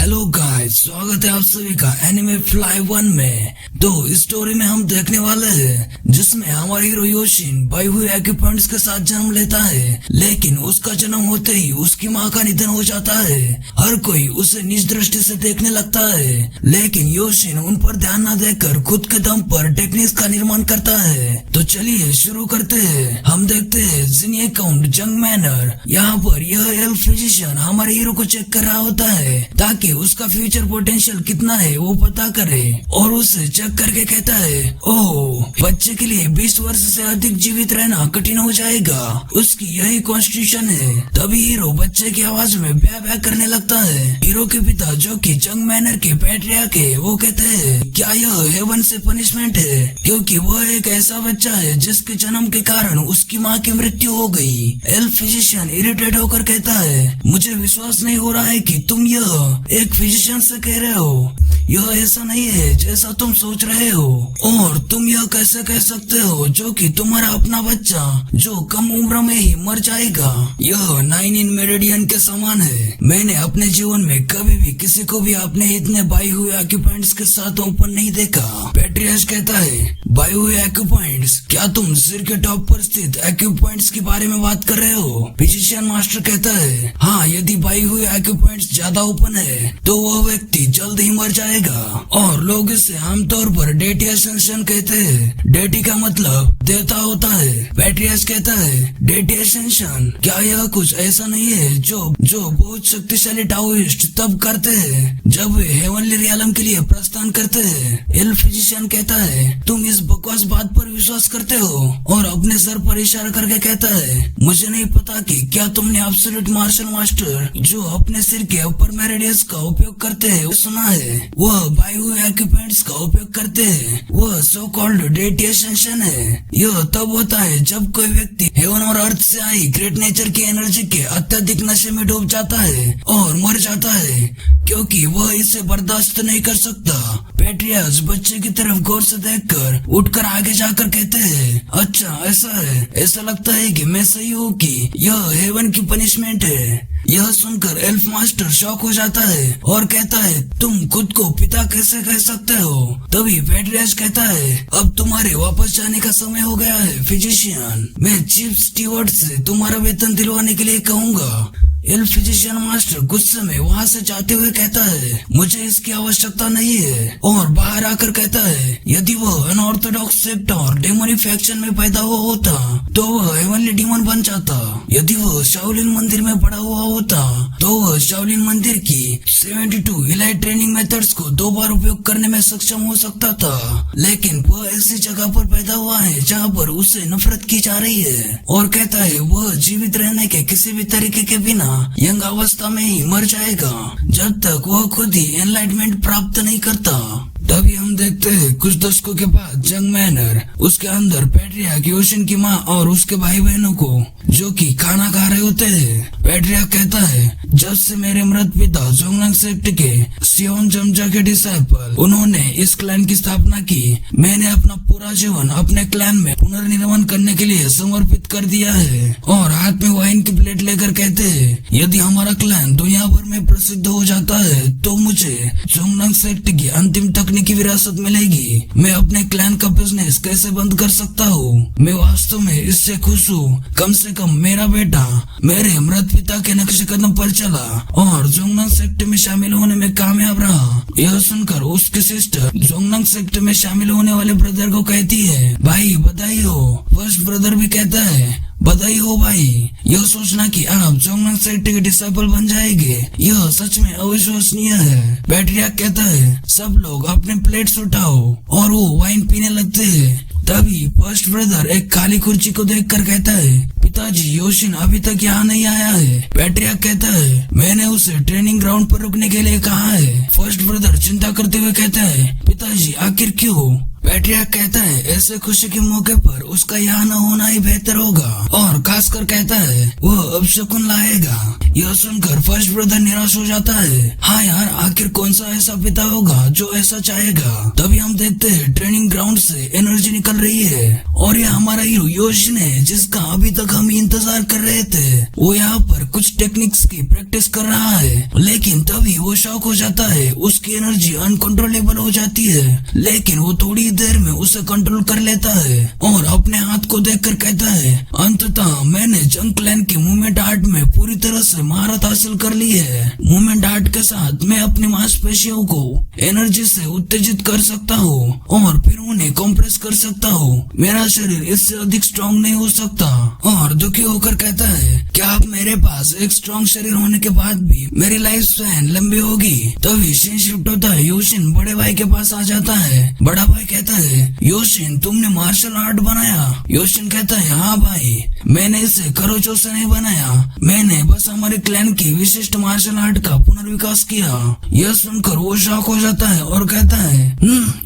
Hello guys, स्वागत है आप सभी का एनिमे फ्लाई 1 में। तो इस स्टोरी में हम देखने वाले हैं जिसमें हमारा हीरो योशिन बाई हुए इक्विपमेंट्स के साथ जन्म लेता है, लेकिन उसका जन्म होते ही उसकी माँ का निधन हो जाता है। हर कोई उसे नीच दृष्टि से देखने लगता है, लेकिन योशिन उन पर ध्यान न देकर खुद के दम पर टेक्निक्स का निर्माण करता है। तो चलिए शुरू करते हैं। हम देखते हैं जिनिए काउंट जंग मैनर। यहाँ पर यह एल्फ फिजिशियन हमारे हीरो को चेक कर रहा होता है ताकि उसका फ्यूचर पोटेंशियल कितना है वो पता करे, और उसे चेक करके कहता है, ओह, बच्चे के लिए 20 वर्ष से अधिक जीवित रहना कठिन हो जाएगा, उसकी यही कॉन्स्टिट्यूशन है। तभी हीरो बच्चे की आवाज में ब्या ब्या करने लगता है। हीरो के पिता जो कि जंग मैनर के पैट्रियार्क है, वो कहते हैं, क्या यह हेवन से पनिशमेंट है, क्योंकि वह एक ऐसा बच्चा है जिसके जन्म के कारण उसकी माँ की मृत्यु हो गई। एल्फ फिजिशियन इरिटेट होकर कहता है, मुझे विश्वास नहीं हो रहा है कि तुम यह एक फिजिशियन से कह रहे हो। यह ऐसा नहीं है जैसा तुम सोच रहे हो, और तुम यह कैसे कह सकते हो जो कि तुम्हारा अपना बच्चा जो कम उम्र में ही मर जाएगा। यह 9 इन मेरिडियन के समान है। मैंने अपने जीवन में कभी भी किसी को भी अपने इतने बाई हुए इक्विपमेंट्स के साथ ओपन नहीं देखा। पैट्रियस कहता है, बाई हुए इक्विपमेंट्स? क्या तुम सिर के टॉप पर स्थित इक्विपमेंट्स के बारे में बात कर रहे हो? फिजिशियन मास्टर कहता है, हाँ, यदि बाई हुए इक्विपमेंट्स ज्यादा ओपन है तो वह व्यक्ति जल्द ही मर जाएगा, और लोग इसे आमतौर पर डेटी एसेंशन कहते हैं। डेटी का मतलब देवता होता है। पैट्रियस कहता है, डेटी एसेंशन? क्या यह कुछ ऐसा नहीं है जो बहुत शक्तिशाली टाओइस्ट तब करते हैं जब वे हेवनली रियलम के लिए प्रस्थान करते हैं? एल्फ फिजिशियन कहता है, तुम इस बकवास बात पर विश्वास करते हो? और अपने सर पर इशारा करके कहता है, मुझे नहीं पता कि क्या तुमने एब्सोल्यूट मार्शल मास्टर जो अपने सिर के अपर मेरिडियस का उपयोग करते हैं सुना है। वह बाई हुए इक्विपमेंट्स का उपयोग करते हैं। वह सो कॉल्ड डेटी एसेंशन है। यह तब होता है जब कोई व्यक्ति हेवन और अर्थ से आई ग्रेट नेचर की एनर्जी के अत्यधिक नशे में डूब जाता है और मर जाता है, क्योंकि वह इसे बर्दाश्त नहीं कर सकता। पैट्रियस बच्चे की तरफ गौर से देखकर उठकर आगे जाकर कहते हैं, अच्छा ऐसा है, ऐसा लगता है कि मैं सही हूँ कि यह हेवन की पनिशमेंट है। यह सुनकर एल्फ मास्टर शॉक हो जाता है और कहता है, तुम खुद को पिता कैसे कह सकते हो? तभी पैट्रियस कहता है, अब तुम्हारे वापस जाने का समय हो गया है फिजिशियन। मैं चीफ स्टीवर्ड से तुम्हारा वेतन दिलवाने के लिए कहूँगा। एल्फ फिजिशियन मास्टर गुस्से में वहाँ से जाते हुए कहता है, मुझे इसकी आवश्यकता नहीं है, और बाहर आकर कहता है, यदि वह अनऑर्थोडॉक्स सेक्ट और डेमोनिक फैक्शन में पैदा हुआ होता तो वह हेवनली डीमन बन जाता। यदि वह शाओलिन मंदिर में पड़ा हुआ होता तो वह शाओलिन मंदिर की 72 इलाइट ट्रेनिंग मेथड्स को 2 बार उपयोग करने में सक्षम हो सकता था, लेकिन वह ऐसी जगह पर पैदा हुआ है जहाँ पर उसे नफरत की जा रही है, और कहता है वह जीवित रहने के किसी भी तरीके के बिना यंग अवस्था में ही मर जाएगा जब तक वह खुद ही एनलाइटमेंट प्राप्त नहीं करता। तभी हम देखते हैं कुछ दशकों के बाद जंग मैनर, उसके अंदर पैट्रियार्क योशिन की माँ और उसके भाई बहनों को जो कि खाना खा रहे होते हैं। पैट्रियार्क कहता है, जब से मेरे मृत पिता जोंगनांग सेक्ट के सियोन जमजा के डिसाइपल उन्होंने इस क्लैन की स्थापना की, मैंने अपना पूरा जीवन अपने क्लैन में पुनर्निर्माण करने के लिए समर्पित कर दिया है। और हाथ में वाइन की प्लेट लेकर कहते हैं, यदि हमारा क्लैन दुनिया भर में प्रसिद्ध हो जाता है तो मुझे जोंगनांग सेक्ट की अंतिम तकनीकी विरासत मिलेगी। मैं अपने क्लैन का बिजनेस कैसे बंद कर सकता हूँ? मैं वास्तव में इससे खुश हूँ। कम से कम मेरा बेटा मेरे मृत पिता के नक्शे कदम पर चला और जोंगनांग सेक्ट में शामिल होने में कामयाब रहा। यह सुनकर उसकी सिस्टर जोंगनांग सेक्ट में शामिल होने वाले ब्रदर को कहती है, भाई बधाई हो। फर्स्ट ब्रदर भी कहता है, बधाई हो भाई। यह सोचना कि आप जोंगनांग सेक्ट के डिसाइपल बन जाएंगे, यह सच में अविश्वसनीय है। पैट्रियार्क कहता है, सब लोग अपने प्लेट्स उठाओ, और वो वाइन पीने लगते हैं। तभी फर्स्ट ब्रदर एक खाली कुर्सी को देखकर कहता है, पिताजी योशिन अभी तक यहाँ नहीं आया है। पैट्रियार्क कहता है, मैंने उसे ट्रेनिंग ग्राउंड पर रुकने के लिए कहा है। फर्स्ट ब्रदर चिंता करते हुए कहता है, पिताजी आखिर क्यों? पैट्रियार्क कहता है ऐसे खुशी के मौके पर उसका यहाँ न होना ही बेहतर होगा, और खासकर कहता है वो अपशकुन लाएगा। यह सुनकर फर्स्ट ब्रदर निराश हो जाता है। हाँ यार, आखिर कौन सा ऐसा पिता होगा जो ऐसा चाहेगा। तभी हम देखते हैं ट्रेनिंग ग्राउंड से एनर्जी निकल रही है, और ये हमारा हीरो योशिन है जिसका अभी तक हम इंतजार कर रहे थे। वो यहाँ पर कुछ टेक्निक्स की प्रैक्टिस कर रहा है, लेकिन तभी वो शॉक हो जाता है। उसकी एनर्जी अनकंट्रोलेबल हो जाती है, लेकिन वो थोड़ी देर में उसे कंट्रोल कर लेता है और अपने हाथ को देखकर कहता है अंततः मैंने जंग क्लैन के मूवमेंट आर्ट में पूरी तरह से महारत हासिल कर ली है। मूवमेंट आर्ट के साथ मैं अपनी मांसपेशियों को एनर्जी से उत्तेजित कर सकता हूँ और फिर उन्हें कंप्रेस कर सकता हूँ। मेरा शरीर इससे अधिक स्ट्रॉन्ग नहीं हो सकता। और दुखी होकर कहता है क्या आप मेरे पास एक स्ट्रॉन्ग शरीर होने के बाद भी मेरी लाइफ स्पैन लंबी होगी। तभी सीन शिफ्ट होता है। योशिन बड़े भाई के पास आ जाता है। बड़ा भाई कहता है योशिन तुमने मार्शल आर्ट बनाया। योशिन कहता है हाँ भाई, मैंने इसे खरोचों से नहीं बनाया, मैंने बस हमारे क्लैन की विशिष्ट मार्शल आर्ट का पुनर्विकास किया। यह सुनकर वो शॉक हो जाता है और कहता है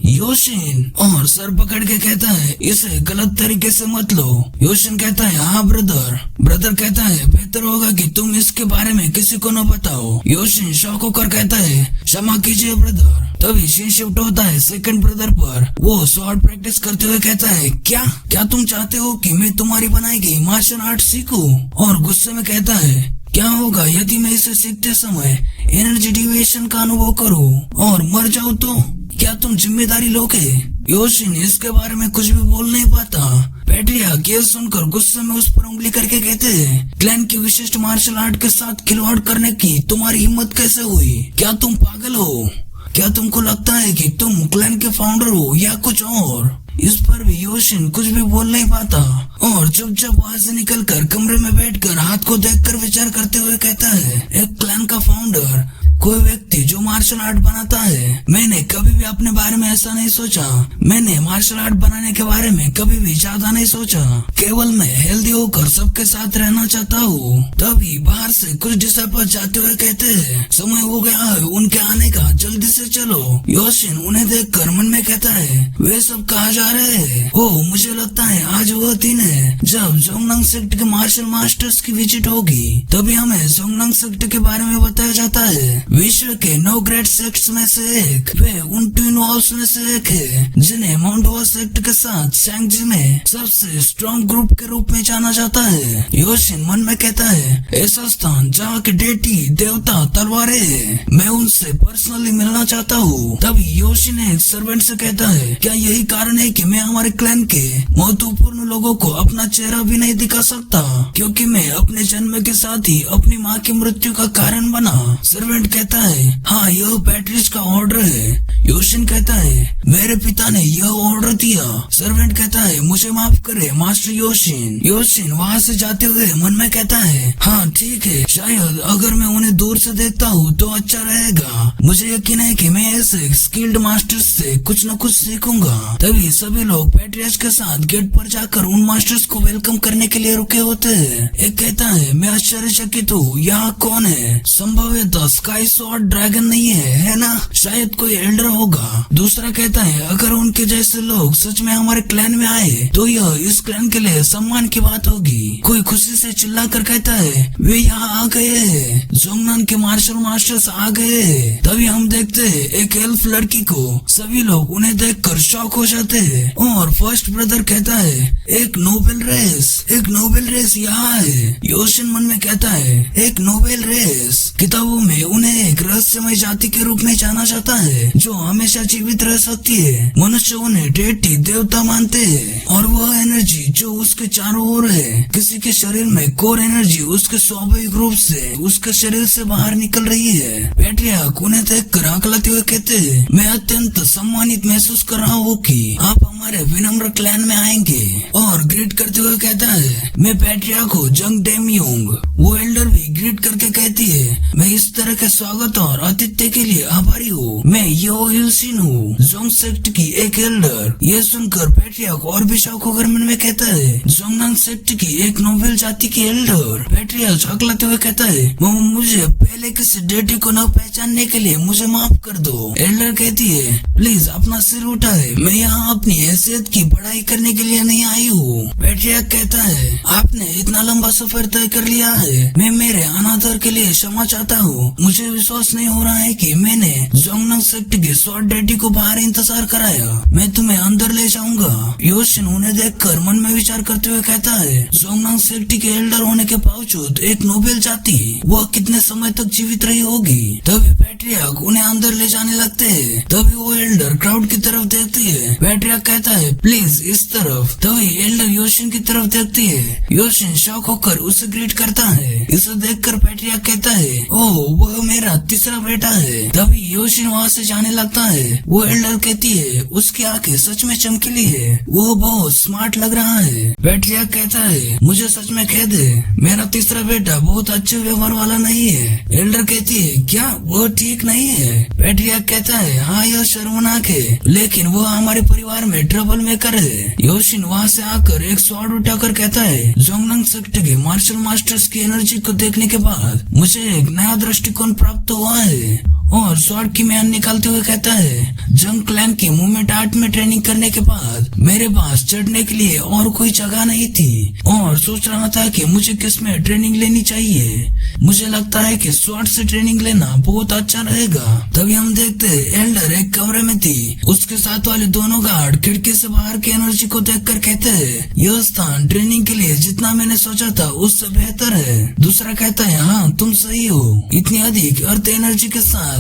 योशिन, और सर पकड़ के कहता है इसे गलत तरीके से मत लो। योशिन कहता है हाँ ब्रदर। ब्रदर कहता है बेहतर होगा कि तुम इसके बारे में किसी को न बताओ। योशिन शॉक होकर कहता है क्षमा कीजिए ब्रदर। तभी सीन शिफ्ट होता है सेकंड ब्रदर पर। वो स्वॉर्ड प्रैक्टिस करते हुए कहता है क्या तुम चाहते हो कि मैं तुम्हारी बनाई गई मार्शल आर्ट सीखूं? और गुस्से में कहता है क्या होगा यदि मैं इसे सीखते समय एनर्जी डिविएशन का अनुभव करूं और मर जाऊं तो क्या तुम जिम्मेदारी लोगे? योशिन इसके बारे में कुछ भी बोल नहीं पाता। पैट्रियार्क ये सुनकर गुस्से में उस पर उंगली करके कहते हैं क्लैन की विशिष्ट मार्शल आर्ट के साथ खिलवाड़ करने की तुम्हारी हिम्मत कैसे हुई? क्या तुम पागल हो? क्या तुमको लगता है कि तुम क्लैन के फाउंडर हो या कुछ और? इस पर भी योशिन कुछ भी बोल नहीं पाता और चुपचाप वहाँ से निकलकर कमरे में बैठकर हाथ को देखकर विचार करते हुए कहता है एक क्लैन का फाउंडर कोई व्यक्ति जो मार्शल आर्ट बनाता है। मैंने कभी भी अपने बारे में ऐसा नहीं सोचा। मैंने मार्शल आर्ट बनाने के बारे में कभी भी ज्यादा नहीं सोचा। केवल मैं हेल्दी होकर सबके साथ रहना चाहता हूँ। तभी बाहर से कुछ डिसाइपल जाते हुए कहते हैं समय हो गया है उनके आने का, जल्दी से चलो। योशिन उन्हें देखकर मन में कहता है वे सब कहाँ जा रहे हैं? ओह मुझे लगता है आज वह दिन है जब जोंगनांग सेक्ट के मार्शल मास्टर्स की विजिट होगी। तभी हमें जोंगनांग सेक्ट के बारे में बताया जाता है। विश्व के 9 ग्रेट सेक्ट्स में से एक, वे उन ट्विन वॉल्स में से एक है जिन्हें माउंट हुआ सेक्ट के साथ शैंगजी में सबसे स्ट्रॉन्ग ग्रुप के रूप में जाना जाता है। योशिन मन में कहता है ऐसा स्थान जहाँ के डेटी देवता तलवारें है, मैं उनसे पर्सनली मिलना चाहता हूँ। तभी योशिन एक सर्वेंट से कहता है क्या यही कारण है कि मैं हमारे क्लैन के महत्वपूर्ण लोगों को अपना चेहरा भी नहीं दिखा सकता क्योंकि मैं अपने जन्म के साथ ही अपनी माँ की मृत्यु का कारण बना? सर्वेंट कहता है हाँ यह पैट्रिस का ऑर्डर है। योशिन कहता है मेरे पिता ने यह ऑर्डर दिया। सर्वेंट कहता है मुझे माफ करे मास्टर योशिन। योशिन वहाँ से जाते हुए मन में कहता है हाँ ठीक है, शायद अगर मैं उन्हें दूर से देखता हूँ तो अच्छा रहेगा। मुझे यकीन है कि मैं ऐसे स्किल्ड मास्टर्स से कुछ न कुछ सीखूंगा। तभी सभी लोग पैट्रियस के साथ गेट पर जाकर उन मास्टर्स को वेलकम करने के लिए रुके होते हैं। एक कहता है मैं आश्चर्यचकित हूँ, यहाँ कौन है? संभवतः स्काई स्वॉर्ड ड्रैगन नहीं है ना? शायद कोई एल्डर होगा। दूसरा कहता है अगर उनके जैसे लोग सच में हमारे क्लैन में आए तो यह इस क्लैन के लिए सम्मान की बात होगी। कोई खुशी से चिल्लाकर कहता है वे यहाँ आ गए हैं, जोंगनान के मार्शल मास्टर्स आ गए हैं। तभी हम देखते हैं एक एल्फ लड़की को। सभी लोग उन्हें देखकर शॉक हो जाते हैं और फर्स्ट ब्रदर कहता है एक नोबेल रेस यहाँ है। योशिन मन में कहता है एक नोबेल रेस? किताबों में उन्हें एक रहस्यमय जाति के रूप में जाना जाता है जो हमेशा जीवित रह सकती है। मनुष्य उन्हें डेटी देवता मानते हैं और वह एनर्जी जो उसके चारों ओर है, किसी के शरीर में कोर एनर्जी उसके स्वाभाविक रूप से उसके शरीर से बाहर निकल रही है। पैट्रियार्क उन्हें देखकर आंकलाते हुए कहते हैं मैं अत्यंत सम्मानित महसूस कर रहा हूँ कि आप हमारे विनम्र क्लैन में आएंगे। और ग्रीट करते हुए कहता है मैं पैट्रियार्क हूँ जंग डेमयोंग। वो एल्डर भी ग्रीट करके कहती है मैं इस तरह के स्वागत और आतिथ्य के लिए आभारी हूँ। मैं यो रियल शीन हूँ, जोंग सेक्ट की एक एल्डर। ये सुनकर पैट्रियार्क और भी शौक होकर मन में कहता है, जोंगनांग सेक्ट की एक नोबेल जाति की एल्डर। पैट्रियार्क चौंकलाते हुए कहता है, मुझे पहले किसी डेटी को न पहचानने के लिए मुझे माफ कर दो। एल्डर कहती है, प्लीज अपना सिर उठाए, मैं यहाँ अपनी हैसियत की पढ़ाई करने के लिए नहीं आई हूँ। पैट्रियार्क कहता है, आपने इतना लंबा सफर तय कर लिया है, मैं मेरे अनादर के लिए क्षमा चाहता हूँ। मुझे विश्वास नहीं हो रहा है कि मैंने जोंगनांग सेक्ट के शॉर्ट डैडी को बाहर इंतजार कराया। मैं तुम्हें अंदर ले जाऊंगा। योशिन उन्हें देखकर मन में विचार करते हुए कहता है, जोंगनांग सेक्ट के एल्डर होने के बावजूद एक नोबेल जाति, वह कितने समय तक जीवित रही होगी। तभी पैट्रियार्क उन्हें अंदर ले जाने लगते हैं। तभी वो एल्डर क्राउड की तरफ देखती है। पैट्रियार्क कहता है, प्लीज इस तरफ। तभी एल्डर योशिन की तरफ देखती है। योशिन शॉक होकर उसे ग्रीट करता है। इसे देखकर पैट्रियार्क कहता है, ओह वह मेरा तीसरा बेटा है। तभी योशिन वहाँ से जाने लगता है। वो एल्डर कहती है, उसकी आंखें सच में चमकीली है, वो बहुत स्मार्ट लग रहा है। पैट्रियार्क कहता है, मुझे सच में खेद है, मेरा तीसरा बेटा बहुत अच्छे व्यवहार वाला नहीं है। एल्डर कहती है, क्या वो ठीक नहीं है? पैट्रियार्क कहता है, हाँ यह शर्मनाक है, लेकिन वो हमारे परिवार में ट्रबल मेकर है। योशिन वहाँ से आकर एक स्वॉर्ड उठाकर कहता है, जोंगनांग सेक्ट के मार्शल मास्टर्स की एनर्जी को देखने के बाद मुझे एक नया दृष्टिकोण प्राप्त हुआ है। और स्वॉर्ड की म्यान निकालते हुए कहता है, जंग क्लैन की मूवमेंट आर्ट में ट्रेनिंग करने के बाद मेरे पास चढ़ने के लिए और कोई जगह नहीं थी और सोच रहा था कि मुझे किस में ट्रेनिंग लेनी चाहिए। मुझे लगता है कि स्वॉर्ड से ट्रेनिंग लेना बहुत अच्छा रहेगा। तभी हम देखते हैं एल्डर एक कमरे में थी। उसके साथ वाले दोनों गार्ड खिड़की से बाहर की एनर्जी को देखकर कहते हैं, यह स्थान ट्रेनिंग के लिए जितना मैंने सोचा था उससे बेहतर है। दूसरा कहता है, हाँ तुम सही हो, इतनी अधिक अर्थ एनर्जी के साथ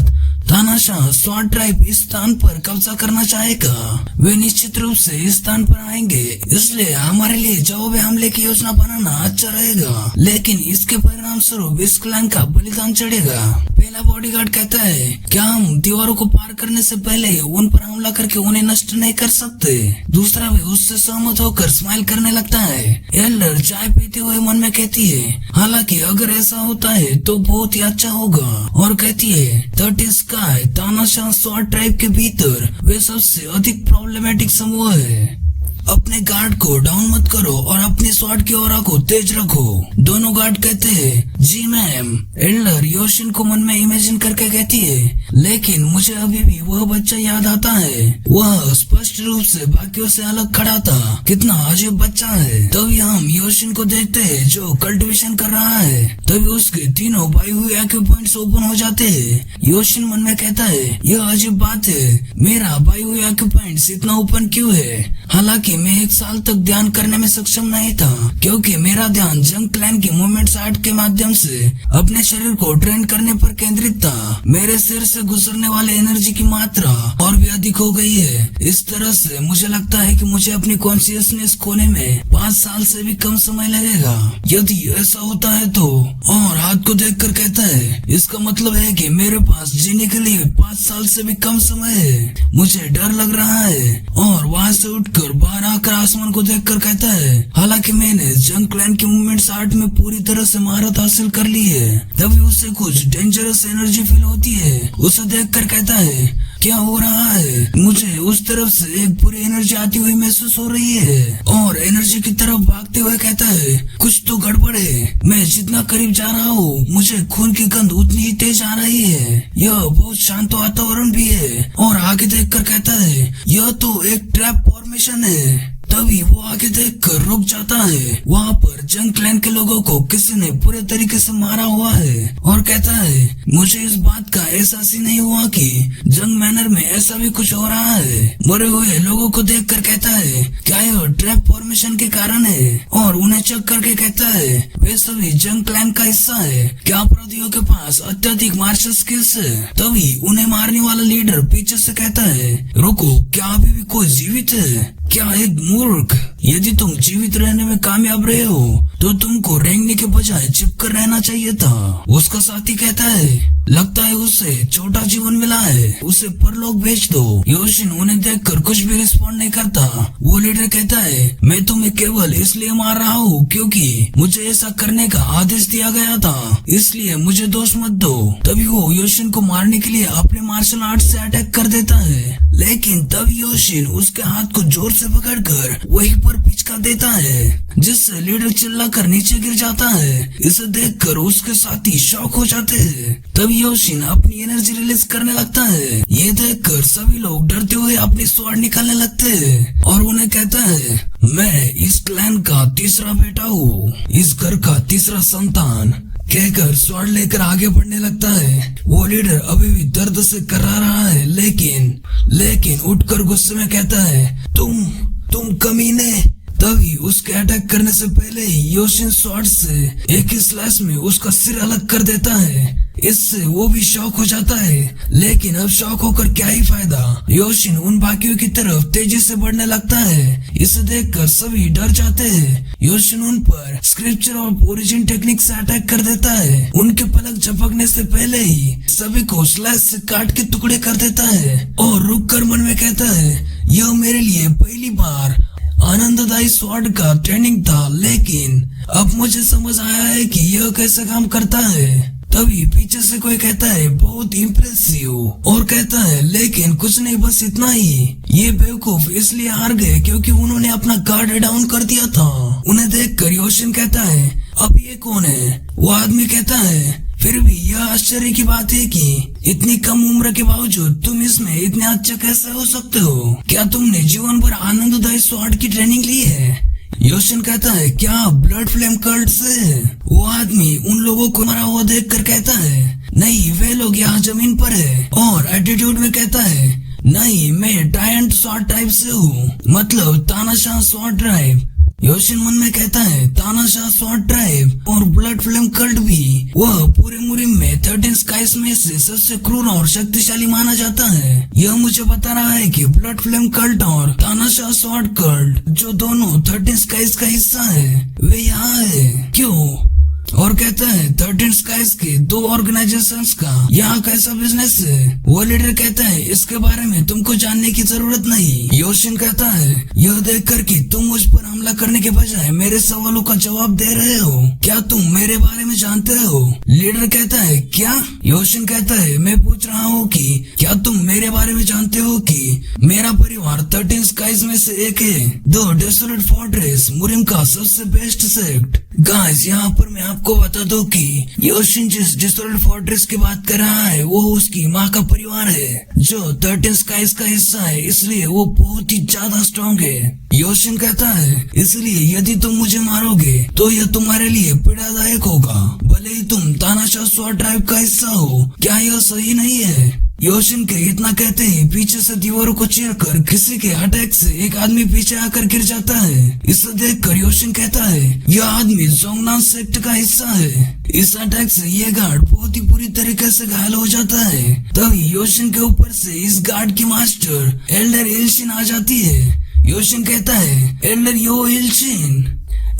तानाशाह स्वॉर्ड ट्राइब इस स्थान पर कब्जा करना चाहेगा। वे निश्चित रूप से इस स्थान पर आएंगे, इसलिए हमारे लिए जवाबी हमले की योजना बनाना अच्छा रहेगा, लेकिन इसके परिणाम स्वरूप इस क्लैन का बलिदान चढ़ेगा। पहला बॉडीगार्ड कहता है, क्या हम दीवारों को पार करने से पहले उन पर हमला करके उन्हें नष्ट नहीं कर सकते? दूसरा भी उससे सहमत होकर स्माइल करने लगता है। एल्डर चाय पीते हुए मन में कहती है, हालांकि अगर ऐसा होता है तो बहुत ही अच्छा होगा। और कहती है, दैट इज तानाशाह स्वॉर्ड ट्राइब के भीतर वे सबसे अधिक प्रॉब्लमेटिक समूह है। अपने गार्ड को डाउन मत करो और अपनी स्वॉर्ड की ऑरा को तेज रखो। दोनों गार्ड कहते हैं, जी मैम। एल्डर योशिन को मन में इमेजिन करके कहती है, लेकिन मुझे अभी भी वह बच्चा याद आता है, वह स्पष्ट रूप से बाकियों से अलग खड़ा था, कितना अजीब बच्चा है। तभी हम योशिन को देखते हैं जो कल्टिवेशन कर रहा है। तभी उसके तीनों बाई हुए एक्यूपॉइंट्स ओपन हो जाते हैं। योशिन मन में कहता है, यह अजीब बात है, मेरा बाई हुए एक्यूपॉइंट्स इतना ओपन क्यों है? हालांकि मैं 1 साल तक ध्यान करने में सक्षम नहीं था, क्योंकि मेरा ध्यान जंग क्लैन की मूवमेंट्स आर्ट के माध्यम से अपने शरीर को ट्रेन करने पर केंद्रित था। मेरे सिर से गुजरने वाले एनर्जी की मात्रा और भी अधिक हो गई है। इस तरह से मुझे लगता है कि मुझे अपनी कॉन्शियसनेस खोने में 5 साल से भी कम समय लगेगा। यदि ऐसा होता है तो, और हाथ को देखकर कहता है, इसका मतलब है कि मेरे पास जीने के लिए 5 साल से भी कम समय है। मुझे डर लग रहा है। और वहाँ से उठकर बाहर आकर आसमान को देखकर कहता है, हालांकि मैंने जंग क्लैन की मूवमेंट्स आर्ट में पूरी तरह से महारत हासिल कर ली है। तभी उसे कुछ डेंजरस एनर्जी फील होती है। उसे देखकर कहता है, क्या हो रहा है? मुझे उस तरफ से एक पूरी एनर्जी आती हुई महसूस हो रही है। और एनर्जी की तरफ भागते हुए कहता है, कुछ तो गड़बड़ है। मैं जितना करीब जा रहा हूँ मुझे खून की गंध उतनी ही तेज आ रही है। यह बहुत शांत वातावरण भी है। और आगे देखकर कहता है, यह तो एक ट्रैप फॉर्मेशन है। तभी वो आगे देखकर रुक जाता है। वहाँ पर जंग क्लैन के लोगों को किसी ने पूरे तरीके से मारा हुआ है। और कहता है, मुझे इस बात का एहसास ही नहीं हुआ कि जंग मैनर में ऐसा भी कुछ हो रहा है। मरे हुए लोगों को देखकर कहता है, क्या यह ट्रैप फॉर्मेशन के कारण है? और उन्हें चेक करके कहता है, वे सभी जंग क्लैन का हिस्सा है। क्या अपराधियों के पास अत्यधिक मार्शल स्किल्स है? तभी उन्हें मारने वाला लीडर पीछे से कहता है, रुको, क्या अभी भी कोई जीवित है? क्या एक मूर्ख। यदि तुम जीवित रहने में कामयाब रहे हो तो तुमको रेंगने के बजाय चिपकर रहना चाहिए था। उसका साथी कहता है, लगता है उसे छोटा जीवन मिला है, उसे परलोक भेज दो। योशिन उन्हें देखकर कुछ भी रिस्पॉन्ड नहीं करता। वो लीडर कहता है, मैं तुम्हें केवल इसलिए मार रहा हूँ क्योंकि मुझे ऐसा करने का आदेश दिया गया था, इसलिए मुझे दोष मत दो। तभी वो योशिन को मारने के लिए अपने मार्शल आर्ट से अटैक कर देता है, लेकिन तब योशिन उसके हाथ को जोर से पकड़कर वहीं पर पिचका देता है, जिससे लीडर चिल्लाकर नीचे गिर जाता है। इसे देखकर उसके साथी शॉक हो जाते हैं। तब योशिन अपनी एनर्जी रिलीज करने लगता है। ये देखकर सभी लोग डरते हुए अपनी स्वॉर्ड निकालने लगते हैं और उन्हें कहता है, मैं इस क्लैन का तीसरा बेटा हूँ, इस घर का तीसरा संतान, कहकर स्वॉर्ड लेकर आगे बढ़ने लगता है। वो लीडर अभी भी दर्द से कर्रा रहा है, लेकिन उठकर गुस्से में कहता है, तुम कमीने। तभी उसके अटैक करने से पहले ही योशिन स्वॉर्ड से एक ही स्लैश में उसका सिर अलग कर देता है। इससे वो भी शॉक हो जाता है, लेकिन अब शॉक होकर क्या ही फायदा। योशिन उन बाकियों की तरफ तेजी से बढ़ने लगता है। इसे देखकर सभी डर जाते हैं। योशिन उन पर स्क्रिप्चर और ओरिजिन टेक्निक से अटैक कर देता है। उनके पलक झपकने से पहले ही सभी को स्लैश से काट के टुकड़े कर देता है और रुक कर मन में कहता है, यह मेरे लिए पहली बार आनंददायी स्वॉर्ड का ट्रेनिंग था, लेकिन अब मुझे समझ आया है कि यह कैसे काम करता है। तभी पीछे से कोई कहता है, बहुत इम्प्रेसिव, और कहता है, लेकिन कुछ नहीं, बस इतना ही। ये बेवकूफ इसलिए हार गए क्योंकि उन्होंने अपना गार्ड डाउन कर दिया था। उन्हें देखकर योशिन कहता है, अब ये कौन है? वो आदमी कहता है, फिर भी यह आश्चर्य की बात है कि इतनी कम उम्र के बावजूद तुम इसमें इतने अच्छे कैसे हो सकते हो? क्या तुमने जीवन भर आनंददायी स्वॉर्ड की ट्रेनिंग ली है? योशिन कहता है, क्या ब्लड फ्लेम कल्ट से? वो आदमी उन लोगों को मरा हुआ देखकर कहता है, नहीं, वे लोग यहाँ जमीन पर है, और एटीट्यूड में कहता है, नहीं, मैं टायंट स्वॉर्ड टाइप से हूँ, मतलब तानाशाह स्वॉर्ड ट्राइब। योशिन मन में कहता है, तानाशाह स्वॉर्ड ट्राइब और ब्लड फ्लेम कल्ट भी, वह पूरे मुरिम में 13 स्काइज में से सबसे क्रूर और शक्तिशाली माना जाता है। यह मुझे बता रहा है कि ब्लड फ्लेम कल्ट और तानाशाह स्वॉर्ड कल्ट, जो दोनों 13 स्काइज का हिस्सा है, वे यहाँ है। क्यों? और कहता है, 13 स्काइज के 2 ऑर्गेनाइजेशंस का यहाँ कैसा बिजनेस है? वो लीडर कहता है, इसके बारे में तुमको जानने की जरूरत नहीं। योशिन कहता है, यह देखकर कि तुम मुझ पर हमला करने के बजाय मेरे सवालों का जवाब दे रहे हो, क्या तुम मेरे बारे में जानते हो? लीडर कहता है, क्या? योशिन कहता है, मैं पूछ रहा हूँ कि क्या तुम मेरे बारे में जानते हो कि मेरा परिवार 13 स्काइज में से एक है, द डेसोलेट फोर्ट्रेस, मुरिम का सबसे बेस्ट सेक्ट। गाइस, यहाँ पर मैं आपको बता दूं कि योशिन जिस डेसोलेट फोर्ट्रेस की बात कर रहा है, वो उसकी माँ का परिवार है, जो 13 स्काइज का हिस्सा है, इसलिए वो बहुत ही ज्यादा स्ट्रॉन्ग है। योशिन कहता है, इसलिए यदि तुम मुझे मारोगे तो यह तुम्हारे लिए पीड़ादायक होगा, भले ही तुम तानाशाह स्वॉर्ड ट्राइब का हिस्सा हो। क्या यह सही नहीं है? योशिन के इतना कहते ही पीछे से दीवारों को चीरकर किसी के अटैक से एक आदमी पीछे आकर गिर जाता है। इसे देखकर योशिन कहता है, यह आदमी जोंगनान सेक्ट का हिस्सा है। इस अटैक से ये गार्ड बहुत ही बुरी तरीके से घायल हो जाता है। तभी योशिन के ऊपर से इस गार्ड की मास्टर एल्डर इल्शिन आ जाती है। योशिन कहता है, एल्डर यो इल्शिन।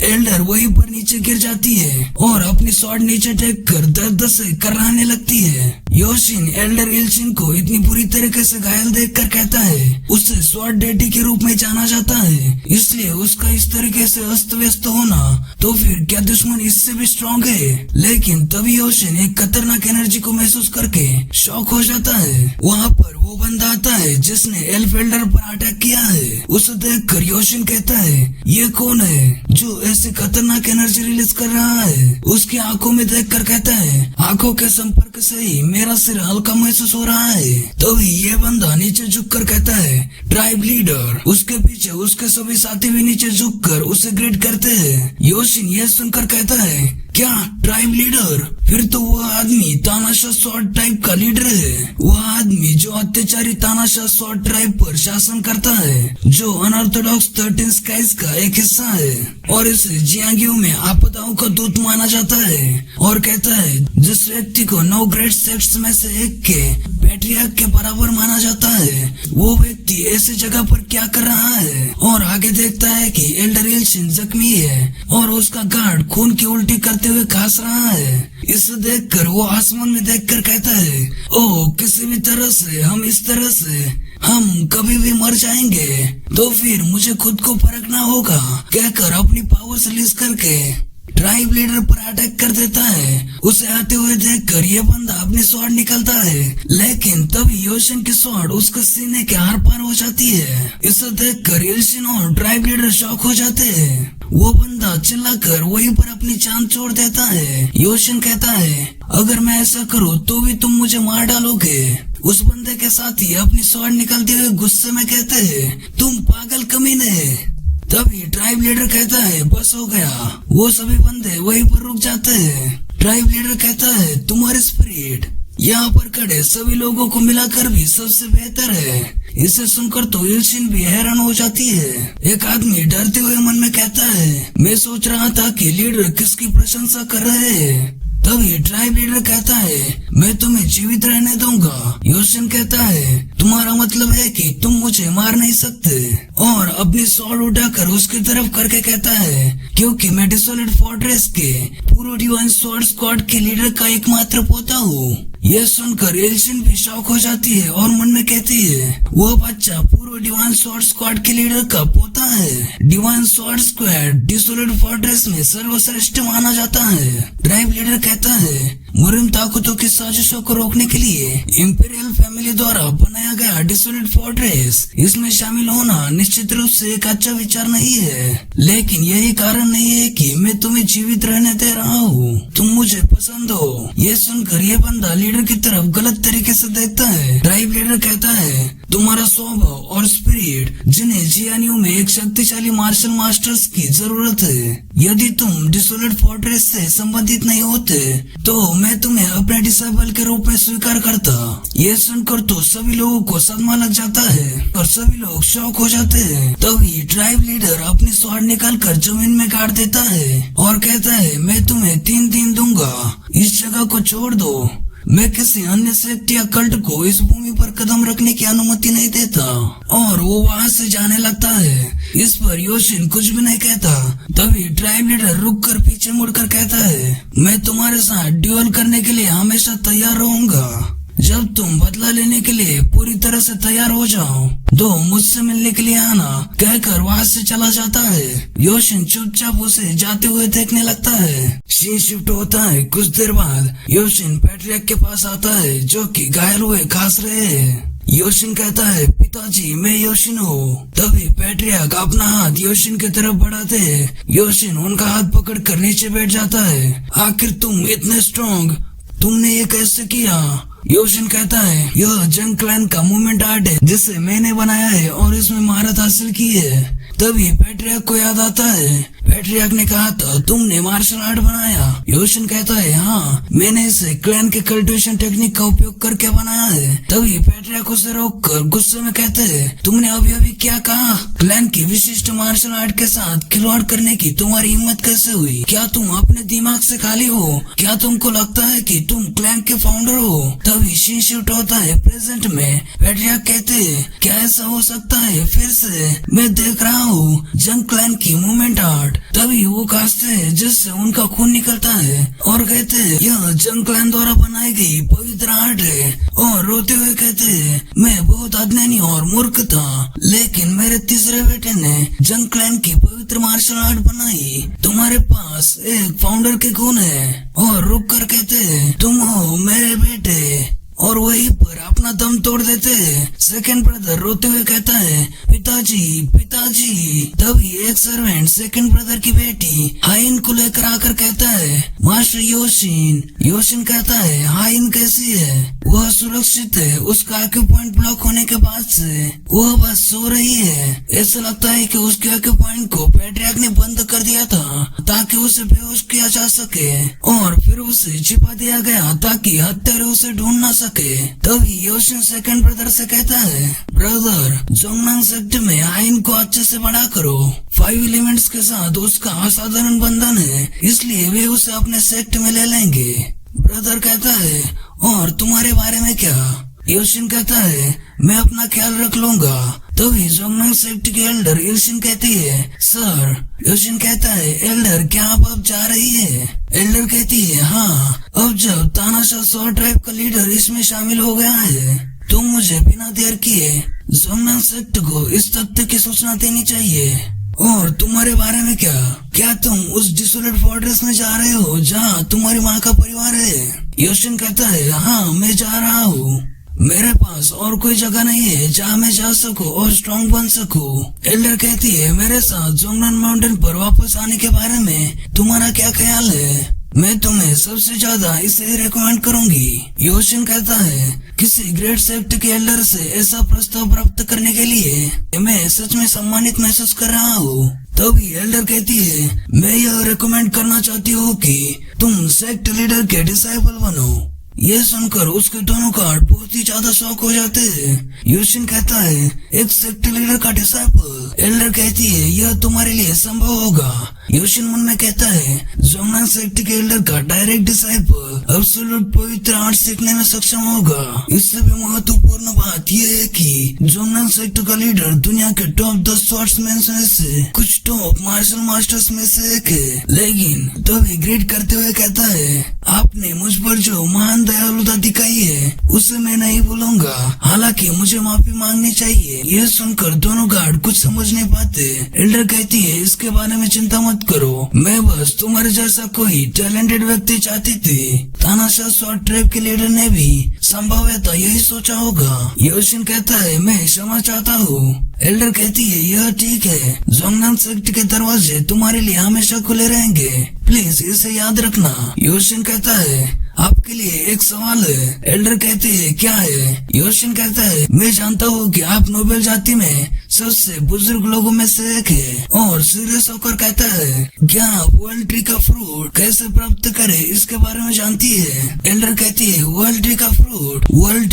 एल्डर वहीं पर नीचे गिर जाती है और अपनी स्वॉर्ड नीचे टेक कर दर्द से कराने लगती है। योशिन एल्डर इल्शिन को इतनी बुरी तरीके से घायल देखकर कहता है, उसे स्वॉर्ड डेटी के रूप में जाना जाता है, इसलिए उसका इस तरीके से अस्त व्यस्त होना, तो फिर क्या दुश्मन इससे भी स्ट्रॉन्ग है? लेकिन तभी योशिन एक खतरनाक एनर्जी को महसूस करके शॉक हो जाता है। वहाँ पर वो बंदा आता है जिसने एल्फ एल्डर पर अटैक किया है। उसे देखकर योशिन कहता है, ये कौन है जो ऐसी खतरनाक एनर्जी रिलीज कर रहा है? उसकी आंखों में देखकर कहता है, आंखों के संपर्क से ही मेरा सिर हल्का महसूस हो रहा है। तो ये बंदा नीचे झुककर कहता है, ट्राइब लीडर। उसके पीछे उसके सभी साथी भी नीचे झुककर उसे ग्रीट करते हैं। योशिन ये सुनकर कहता है, क्या ट्राइब लीडर? फिर तो वह आदमी तानाशाह स्वॉर्ड ट्राइब का लीडर है, वह आदमी जो अत्याचारी तानाशाह स्वॉर्ड ट्राइब पर शासन करता है, जो अनऑर्थोडॉक्स 13 स्काइज का एक हिस्सा है, और इसे जियांगियो में आपदाओं का दूत माना जाता है। और कहता है, जिस व्यक्ति को 9 ग्रेट सेक्ट्स में से एक के पैट्रियार्क के बराबर माना जाता है। वो व्यक्ति ऐसी जगह पर क्या कर रहा है और आगे देखता है कि एल्डर येल्चिन जख्मी है और उसका गार्ड खून की उल्टी करते हुए खास रहा है। इसे देखकर वो आसमान में देखकर कहता है, ओह किसी भी तरह से हम इस तरह से हम कभी भी मर जाएंगे, तो फिर मुझे खुद को परखना होगा, कहकर अपनी पावर्स रिलीज करके ट्राइब लीडर पर अटैक कर देता है। उसे आते हुए देखकर ये बंदा अपनी स्वॉर्ड निकालता है, लेकिन तभी योशिन की स्वॉर्ड उसके सीने के आर पार हो जाती है। इसे देखकर येल्चिन और ट्राइब लीडर शॉक हो जाते हैं। वो बंदा चिल्लाकर वहीं पर अपनी जान छोड़ देता है। योशिन कहता है, अगर मैं ऐसा करूँ तो भी तुम मुझे मार डालोगे। उस बंदे के साथ ही अपनी स्वॉर्ड निकालते हुए गुस्से में कहते हैं, तुम पागल कमीने। तभी ट्राइब लीडर कहता है, बस हो गया। वो सभी बंदे वहीं पर रुक जाते हैं। ट्राइब लीडर कहता है, तुम्हारे स्पिरिट यहाँ पर खड़े सभी लोगों को मिलाकर भी सबसे बेहतर है। इसे सुनकर तो येल्चिन भी हैरान हो जाती है। एक आदमी डरते हुए मन में कहता है, मैं सोच रहा था कि लीडर किसकी प्रशंसा कर रहे हैं। तभी ट्राइब लीडर कहता है, मैं तुम्हें जीवित रहने दूंगा। योशिन कहता है, तुम्हारा मतलब है कि तुम मुझे मार नहीं सकते, और अपनी स्वॉर्ड उठाकर उसकी तरफ करके कहता है, क्योंकि मैं डिसोलेट फोर्ट्रेस के पूरे डिवाइन स्वॉर्ड स्क्वाड के लीडर का एकमात्र पोता हूँ। यह सुनकर येल्चिन भी शॉक हो जाती है और मन में कहती है, वो बच्चा पूरे डिवाइन स्वॉर्ड स्क्वाड के लीडर का पोता है। Divine sword squad desolate fortress में सर्वश्रेष्ठ माना जाता है। ट्राइब लीडर कहता है, मुरिम ताकतों की साजिशों को रोकने के लिए इंपीरियल फैमिली द्वारा बनाया गया डिसोलेट फोर्ट्रेस, इसमें शामिल होना निश्चित रूप से एक अच्छा विचार नहीं है, लेकिन यही कारण नहीं है कि मैं तुम्हें जीवित रहने दे रहा हूँ। तुम मुझे पसंद हो। ये सुनकर ये बंदा लीडर की तरफ गलत तरीके से देखता है। ट्राइब लीडर कहता है, तुम्हारा स्वभाव और स्पिरिट, जिन्हें जियानियो में एक शक्तिशाली मार्शल मास्टर्स की जरूरत है, यदि तुम डिसोलेट फोर्ट्रेस से संबंधित नहीं होते तो मैं तुम्हें अपने डिसेबल के रूप में स्वीकार करता। ये सुनकर तो सभी लोगों को सदमा लग जाता है और सभी लोग शॉक हो जाते हैं। तभी ट्राइब लीडर अपनी स्वॉर्ड निकालकर जमीन में गाड़ देता है और कहता है, मैं तुम्हें 3 दिन दूंगा, इस जगह को छोड़ दो। मैं किसी अन्य सेक्ट या कल्ट को इस भूमि पर कदम रखने की अनुमति नहीं देता। और वो वहाँ से जाने लगता है। इस पर योशिन कुछ भी नहीं कहता। तभी ट्राइब लीडर रुककर पीछे मुड़कर कहता है, मैं तुम्हारे साथ ड्यूअल करने के लिए हमेशा तैयार रहूंगा। जब तुम बदला लेने के लिए पूरी तरह से तैयार हो जाओ तो मुझसे मिलने के लिए आना, कहकर वहाँ से चला जाता है। योशिन चुपचाप उसे जाते हुए देखने लगता है। सीन शिफ्ट होता है। कुछ देर बाद योशिन पैट्रियार्क के पास आता है, जो कि घायल हुए खास रहे हैं। योशिन कहता है, पिताजी मैं योशिन हूँ। तभी पैट्रियार्क अपना हाथ योशिन की तरफ बढ़ाते हैं। योशिन उनका हाथ पकड़कर नीचे बैठ जाता है। आखिर तुम इतने स्ट्रॉन्ग, तुमने ये कैसे किया? योशिन कहता है, यह जंग क्लैन का मूवमेंट आर्ट है जिसे मैंने बनाया है और इसमें महारत हासिल की है। तभी पैट्रियार्क को याद आता है, पैट्रियार्क ने कहा था तुमने मार्शल आर्ट बनाया। योशिन कहता है, हाँ मैंने इसे क्लैन के कल्टिवेशन टेक्निक का उपयोग करके बनाया है। तभी पैट्रियार्क उसे रोककर गुस्से में कहते हैं, तुमने अभी अभी क्या कहा? क्लैन की विशिष्ट मार्शल आर्ट के साथ खिलवाड़ करने की तुम्हारी हिम्मत कैसे हुई? क्या तुम अपने दिमाग से खाली हो? क्या तुमको लगता है कि तुम क्लैन के फाउंडर हो? तभी सीन शिफ्ट होता है प्रेजेंट में। पैट्रियार्क कहते हैं, क्या ऐसा हो सकता है? फिर से मैं देख रहा हूँ जंग क्लैन की मूवमेंट आर्ट। तभी वो कांसते हैं जिससे उनका खून निकलता है और कहते हैं, यह जंग क्लैन द्वारा बनाई गई पवित्र आर्ट है। और रोते हुए कहते हैं, मैं बहुत अज्ञानी और मूर्ख था, लेकिन मेरे तीसरे बेटे ने जंग क्लैन की पवित्र मार्शल आर्ट बनाई। तुम्हारे पास एक फाउंडर के गुण है। और रुक कर कहते हैं, तुम हो मेरे बेटे। और वहीं पर अपना दम तोड़ देते हैं। सेकंड ब्रदर रोते हुए कहता है, पिताजी पिताजी। तभी एक सर्वेंट सेकंड ब्रदर की बेटी हाइन को लेकर आकर कहता है, मास्टर योशिन। योशिन कहता है, हाइन कैसी है? वह सुरक्षित है। उसका एक्यूपॉइंट ब्लॉक होने के बाद से वह बस सो रही है। ऐसा लगता है कि उसके एक्यूपॉइंट को पैट्रियार्क ने बंद कर दिया था ताकि उसे बेहोश किया जा सके, और फिर उसे छिपा दिया गया ताकि हत्यारे उसे ढूंढ न सके। तभी योशिन सेकंड ब्रदर से कहता है, ब्रदर जोंगनांग सेक्ट में आइन को अच्छे से बड़ा करो। 5 एलिमेंट्स के साथ उसका असाधारण बंधन है, इसलिए वे उसे अपने सेक्ट में ले लेंगे। ब्रदर कहता है, और तुम्हारे बारे में क्या? योशिन कहता है मैं अपना ख्याल रख लूंगा। तभी जोंगनांग सेक्ट के एल्डर इल्शिन कहती है सर। योशिन कहता है एल्डर क्या आप अब जा रही है? एल्डर कहती है हाँ, अब जब तानाशाह सौ ट्राइब का लीडर इसमें शामिल हो गया है तो मुझे बिना देर किए जोंगनांग सेक्ट को इस तथ्य की सूचना देनी चाहिए। और तुम्हारे बारे में क्या तुम उस डिसोलेट फोर्ट्रेस में जा रहे हो जहाँ तुम्हारी माँ का परिवार है? योशिन कहता है हाँ मैं जा रहा हूँ, मेरे पास और कोई जगह नहीं है जहाँ मैं जा सकूं और स्ट्रॉन्ग बन सकूं। एल्डर कहती है मेरे साथ जोंगनांग माउंटेन पर वापस आने के बारे में तुम्हारा क्या ख्याल है? मैं तुम्हें सबसे ज्यादा इसे रिकमेंड करूंगी। योशिन कहता है किसी ग्रेट सेक्ट के एल्डर से ऐसा प्रस्ताव प्राप्त करने के लिए मैं सच में सम्मानित महसूस कर रहा हूँ। तभी एल्डर कहती है मैं यह रिकमेंड करना चाहती हूँ कि तुम सेक्ट लीडर के डिसाइपल बनो। ये सुनकर उसके दोनों गार्ड बहुत ही ज्यादा शौक हो जाते हैं। योशिन कहता है एक सेक्ट लीडर का डिसाइपल। एल्डर कहती है यह तुम्हारे लिए संभव होगा। योशिन मन में कहता है जोंगनांग सेक्ट के एल्डर का डायरेक्ट डिसाइपल अब्सोल्यूट पवित्र आर्ट सीखने में सक्षम होगा। इससे भी महत्वपूर्ण बात यह है कि जोंगनांग सेक्ट का लीडर दुनिया के टॉप 10 स्वॉर्ड्समैन में से कुछ टॉप मार्शल मास्टर्स में से एक है। लेकिन तभी ग्रेड करते हुए कहता है आपने मुझ पर जो महान दयालुता दिखाई है उसे मैं नहीं भूलूंगा, हालांकि मुझे माफी मांगनी चाहिए। यह सुनकर दोनों गार्ड कुछ समझ नहीं पाते। एल्डर कहती है इसके बारे में चिंता मत करो, मैं बस तुम्हारे जैसा कोई टैलेंटेड व्यक्ति चाहती थी। तानाशाह स्वॉर्ड ट्राइब के लीडर ने भी संभवतः यही सोचा होगा। योशिन कहता है मैं क्षमा चाहता हूँ। एल्डर कहती है यह ठीक है, जोंगनांग सेक्ट के दरवाजे तुम्हारे लिए हमेशा खुले रहेंगे, प्लीज इसे याद रखना। योशिन कहता है आपके लिए एक सवाल है। एल्डर कहते हैं क्या है? योशिन कहता है मैं जानता हूँ कि आप नोबेल जाति में सबसे बुजुर्ग लोगों में से एक है। और सीरियस होकर कहता है क्या आप वर्ल्ड ट्री का फ्रूट कैसे प्राप्त करे इसके बारे में जानती है? एल्डर कहती है वर्ल्ड ट्री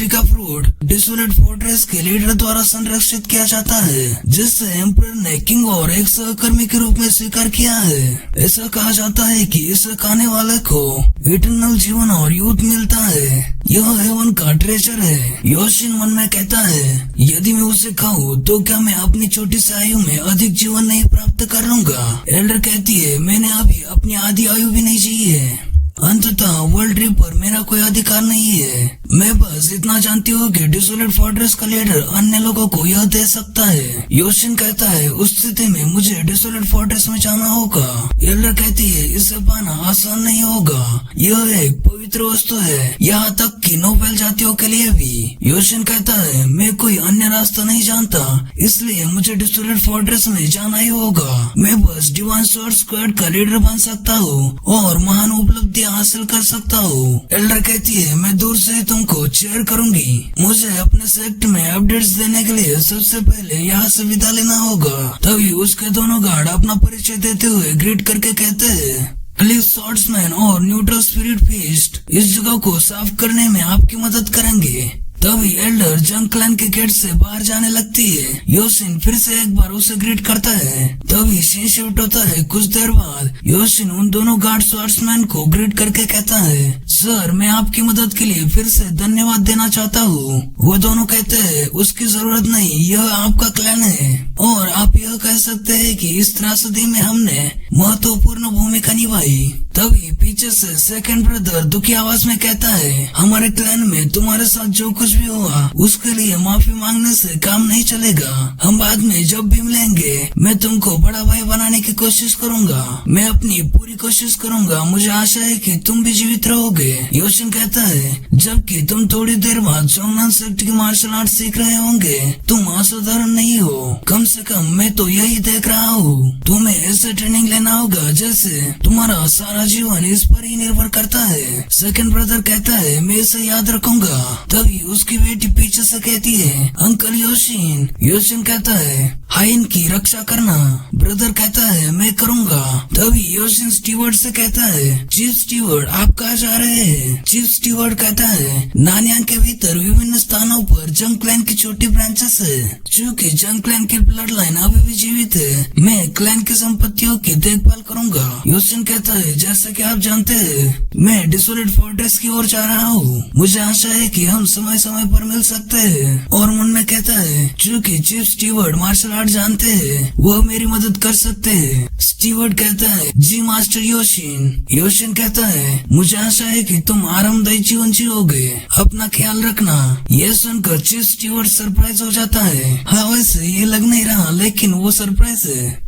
का फ्रूट डिसोलेट फोर्ट्रेस के लीडर द्वारा संरक्षित किया जाता है, जिससे एम्परर ने किंग और एक सहकर्मी के रूप में स्वीकार किया है। ऐसा कहा जाता है कि इसे खाने वाले को इटर्नल जीवन और यूथ मिलता है। यह हेवन का ट्रेजर है। योशिन मन में कहता है यदि मैं उसे खाऊं तो क्या मैं अपनी छोटी सी आयु में अधिक जीवन नहीं प्राप्त कर लूंगा? एल्डर कहती है मैंने अभी अपनी आधी आयु भी नहीं जी है, अंततः वर्ल्ड ट्री पर मेरा कोई अधिकार नहीं है। मैं बस इतना जानती हूँ कि डिसोलेट फोर्ट्रेस का लीडर अन्य लोगों को यह दे सकता है। योशिन कहता है उस स्थिति में मुझे डिसोलेट फोर्ट्रेस में जाना होगा। एल्डर कहती है इसे पाना आसान नहीं होगा, यह एक पवित्र वस्तु है, यहाँ तक कि नोबेल जातियों के लिए भी। योशिन कहता है मैं कोई अन्य रास्ता नहीं जानता, इसलिए मुझे डिसोलेट फोर्ट्रेस में जाना ही होगा। मैं बस डिवाइन स्वॉर्ड स्क्वाड का लीडर बन सकता हूँ और महान उपलब्धि हासिल कर सकता हूँ। एल्डर कहती है मैं दूर से तुमको चेयर करूंगी। मुझे अपने सेक्ट में अपडेट्स देने के लिए सबसे पहले यहाँ से विदा लेना होगा। तभी उसके दोनों गार्ड अपना परिचय देते हुए ग्रीट करके कहते हैं प्लीज स्वॉर्ड्समैन और न्यूट्रल स्पिरिट फीस्ट इस जगह को साफ करने में आपकी मदद करेंगे। तभी एल्डर जंग क्लैन के गेट से बाहर जाने लगती है। योशिन फिर से एक बार उसे ग्रीट करता है। तभी सीन शिफ्ट होता है। कुछ देर बाद योशिन उन दोनों गार्ड स्वॉर्ड्समैन को ग्रीट करके कहता है सर मैं आपकी मदद के लिए फिर से धन्यवाद देना चाहता हूँ। वो दोनों कहते हैं उसकी जरूरत नहीं, यह आपका क्लैन है और आप यह कह सकते हैं कि इस त्रासदी में हमने महत्वपूर्ण भूमिका निभाई। तभी पीछे से सेकंड ब्रदर दुखी आवाज में कहता है हमारे क्लैन में तुम्हारे साथ जो कुछ भी हुआ उसके लिए माफी मांगने से काम नहीं चलेगा। हम बाद में जब भी मिलेंगे मैं तुमको बड़ा भाई बनाने की कोशिश करूंगा। मैं अपनी पूरी कोशिश करूंगा। मुझे आशा है कि तुम भी जीवित रहोगे। योशिन कहता है जबकि तुम थोड़ी देर बाद जोंगनांग सेक्ट की मार्शल आर्ट सीख रहे होंगे, तुम असाधारण नहीं हो। कम से कम मैं तो यही देख रहा हूँ। तुम्हें ऐसे ट्रेनिंग लेना होगा जैसे तुम्हारा सारा जीवन इस पर ही निर्भर करता है। सेकंड ब्रदर कहता है मैं इसे याद रखूंगा। तभी उसकी बेटी पीछे से कहती है अंकल योशिन। योशिन कहता है हाइन की रक्षा करना। ब्रदर कहता है मैं करूंगा। तभी योशिन स्टीवर्ड से कहता है चीफ स्टीवर्ड आप कहाँ जा रहे हैं? चीफ स्टीवर्ड कहता है नानियांग के भीतर विभिन्न स्थानों पर जंग क्लैन की छोटी ब्रांचेस है। चूँकि जंग क्लैन की ब्लड लाइन अभी भी जीवित है, मैं क्लैन की संपत्तियों की देखभाल करूंगा। योशिन कहता है जैसा कि आप जानते हैं मैं डिसोलेट फोर्ट्रेस की ओर जा रहा हूँ। मुझे आशा है कि हम समय समय पर मिल सकते हैं। और मन में कहता है चूंकि चीफ स्टीवर्ड मार्शल आर्ट जानते हैं वो मेरी मदद कर सकते हैं। स्टीवर्ड कहता है जी मास्टर योशिन। योशिन कहता है मुझे आशा है कि तुम आरामदायी जीवन जियोगे, अपना ख्याल रखना। यह सुनकर चीफ स्टीवर्ड सरप्राइज हो जाता है। हाँ वैसे ये लग नहीं रहा लेकिन वो सरप्राइज है।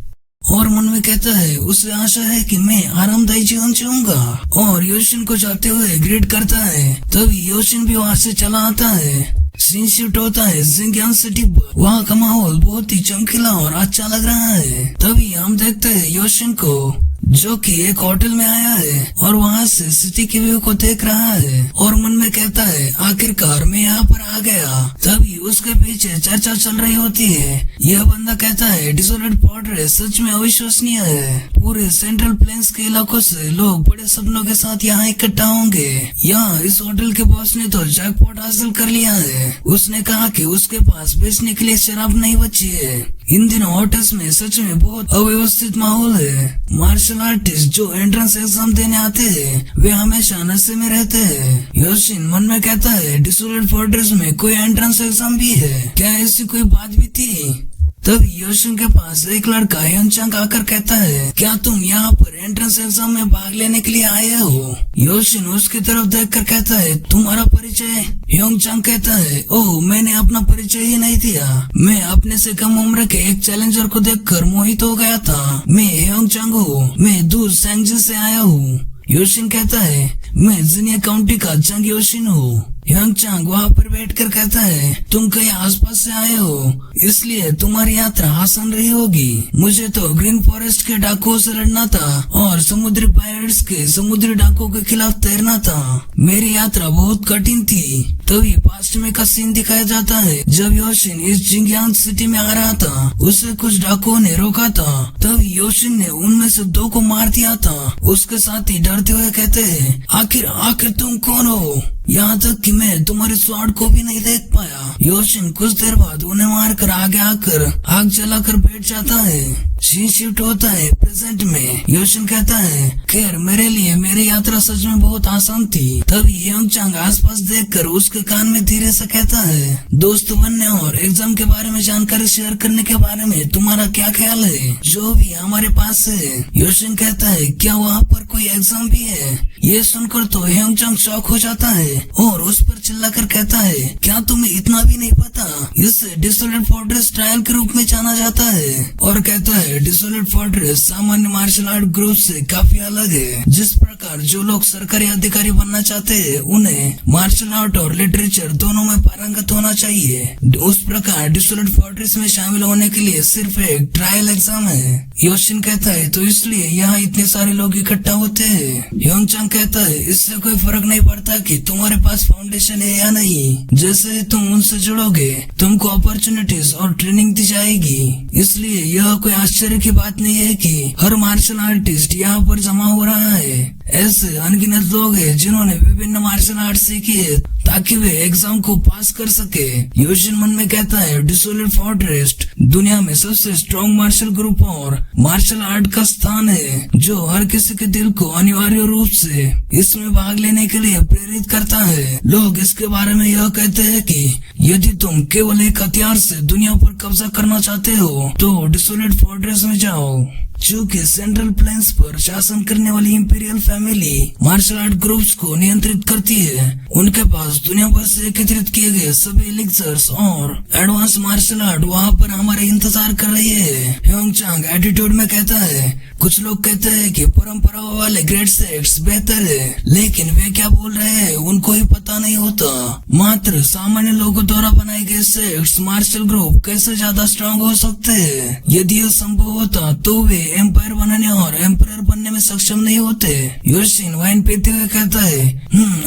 और मन में कहता है उसे आशा है कि मैं आरामदायी जीवन जीऊंगा और योशिन को जाते हुए ग्रीट करता है। तभी योशिन भी वहाँ से चला आता है। सीन शिफ्ट होता है जिंगयांग सिटी पर। वहाँ का माहौल बहुत ही चमकीला और अच्छा लग रहा है। तभी हम देखते हैं योशिन को जो कि एक होटल में आया है और वहाँ से सिटी के व्यू को देख रहा है और मन में कहता है आखिरकार मैं यहाँ पर आ गया। तभी उसके पीछे चर्चा चल रही होती है। यह बंदा कहता है डिसोलेट फोर्ट्रेस सच में अविश्वसनीय है। पूरे सेंट्रल प्लेन्स के इलाकों से लोग बड़े सपनों के साथ यहाँ इकट्ठा होंगे। यहाँ इस होटल के बॉस ने तो जैकपॉट हासिल कर लिया है। उसने कहा कि उसके पास बेचने के लिए शराब नहीं बची है। इन दिनों होटल्स में सच में बहुत अव्यवस्थित माहौल है। मार्शल आर्टिस्ट जो एंट्रेंस एग्जाम देने आते हैं वे हमेशा नशे में रहते हैं। योशिन मन में कहता है डिसोलेट फोर्ट्रेस में कोई एंट्रेंस एग्जाम भी है क्या, ऐसी कोई बात भी थी। तब योशिन के पास एक लड़का ह्योंगचांग आकर कहता है क्या तुम यहाँ पर एंट्रेंस एग्जाम में भाग लेने के लिए आए हो। योशिन उसकी तरफ देखकर कहता है तुम्हारा परिचय। ह्योंगचांग कहता है ओह मैंने अपना परिचय ही नहीं दिया। मैं अपने से कम उम्र के एक चैलेंजर को देखकर मोहित हो गया था। मैं ह्योंगचांग हूँ, मैं दूर सैंगजी से आया हूँ। योशिन कहता है मैं जिनिया काउंटी का चंग योशिन हूँ। ह्योंगचांग वहाँ पर बैठकर कहता है तुम कहीं आसपास से आए हो इसलिए तुम्हारी यात्रा आसान रही होगी। मुझे तो ग्रीन फॉरेस्ट के डाकुओं से लड़ना था और समुद्री पायरेट्स के समुद्री डाकुओं के खिलाफ तैरना था। मेरी यात्रा बहुत कठिन थी। तभी पास्ट में का सीन दिखाया जाता है जब योशिन इस जिंगयांग सिटी में आ रहा था उसे कुछ डाकुओं ने रोका था। तभी योशिन ने उनमें से 2 को मार दिया था। उसके साथ ही डरते हुए कहते हैं आखिर तुम कौन हो, यहाँ तक कि मैं तुम्हारे स्वॉर्ड को भी नहीं देख पाया। योशिन कुछ देर बाद उन्हें मारकर आगे आकर आग जलाकर बैठ जाता है। सीन शिफ्ट होता है प्रेजेंट में। योशिन कहता है खैर मेरे लिए मेरी यात्रा सच में बहुत आसान थी। तभी ह्योंगचांग आसपास देखकर उसके कान में धीरे से कहता है दोस्त बनने और एग्जाम के बारे में जानकारी शेयर करने के बारे में तुम्हारा क्या ख्याल है, जो भी हमारे पास है। योशिन कहता है क्या वहाँ पर कोई एग्जाम भी है। ये सुनकर तो ह्योंगचांग शॉक हो जाता है और उस पर चिल्लाकर कहता है क्या तुम्हें इतना भी नहीं पता, इसे डिसोलेट फोर्ट्रेस ट्रायल के रूप में जाना जाता है। और कहता है डिसोलेट फोर्ट्रेस सामान्य मार्शल आर्ट ग्रुप से काफी अलग है। जिस प्रकार जो लोग सरकारी अधिकारी बनना चाहते हैं उन्हें मार्शल आर्ट और लिटरेचर दोनों में पारंगत होना चाहिए, उस प्रकार डिसोलेट फोर्ट्रेस में शामिल होने के लिए सिर्फ एक ट्रायल एग्जाम है। योशिन कहता है तो इसलिए यहाँ इतने सारे लोग इकट्ठा होते हैं। ह्योंगचांग कहता है इससे कोई फर्क नहीं पड़ता कि तुम्हारे पास फाउंडेशन है या नहीं, जैसे ही तुम उनसे जुड़ोगे तुमको अपॉर्चुनिटीज और ट्रेनिंग दी जाएगी। इसलिए यह कोई आश्चर्य की बात नहीं है कि हर मार्शल आर्टिस्ट यहाँ पर जमा हो रहा है। ऐसे अनगिनत लोग हैं जिन्होंने विभिन्न मार्शल आर्ट सीखी है ताकि वे एग्जाम को पास कर सके। योशिन मन में कहता है डिसोलेट फोर्ट्रेस दुनिया में सबसे स्ट्रॉन्ग मार्शल ग्रुप और मार्शल आर्ट का स्थान है जो हर किसी के दिल को अनिवार्य रूप से इसमें भाग लेने के लिए प्रेरित करता है। लोग इसके बारे में यह कहते हैं कि यदि तुम केवल एक हथियार से दुनिया पर कब्जा करना चाहते हो तो डिसोलेट फोर्ट्रेस में जाओ। चूँकि सेंट्रल प्लेन्स पर शासन करने वाली imperial family martial art groups को नियंत्रित करती है, उनके पास दुनिया भर से एकत्रित किए गए सभी एलिक्सर्स और एडवांस मार्शल आर्ट वहाँ पर हमारे इंतजार कर रही है। ह्योंगचांग एटीट्यूड में कहता है कुछ लोग कहते हैं कि परंपराओं वाले ग्रेट सेक्ट्स बेहतर है, लेकिन वे क्या बोल रहे हैं उनको ही पता नहीं होता। मात्र सामान्य लोगों द्वारा बनाए गए सेक्ट्स मार्शल ग्रुप कैसे ज्यादा स्ट्रांग हो सकते हैं। यदि यह संभव होता तो वे एम्पायर बनाने और एम्पायर बनने में सक्षम नहीं होते। योशिन वाइन पीते हुए कहता है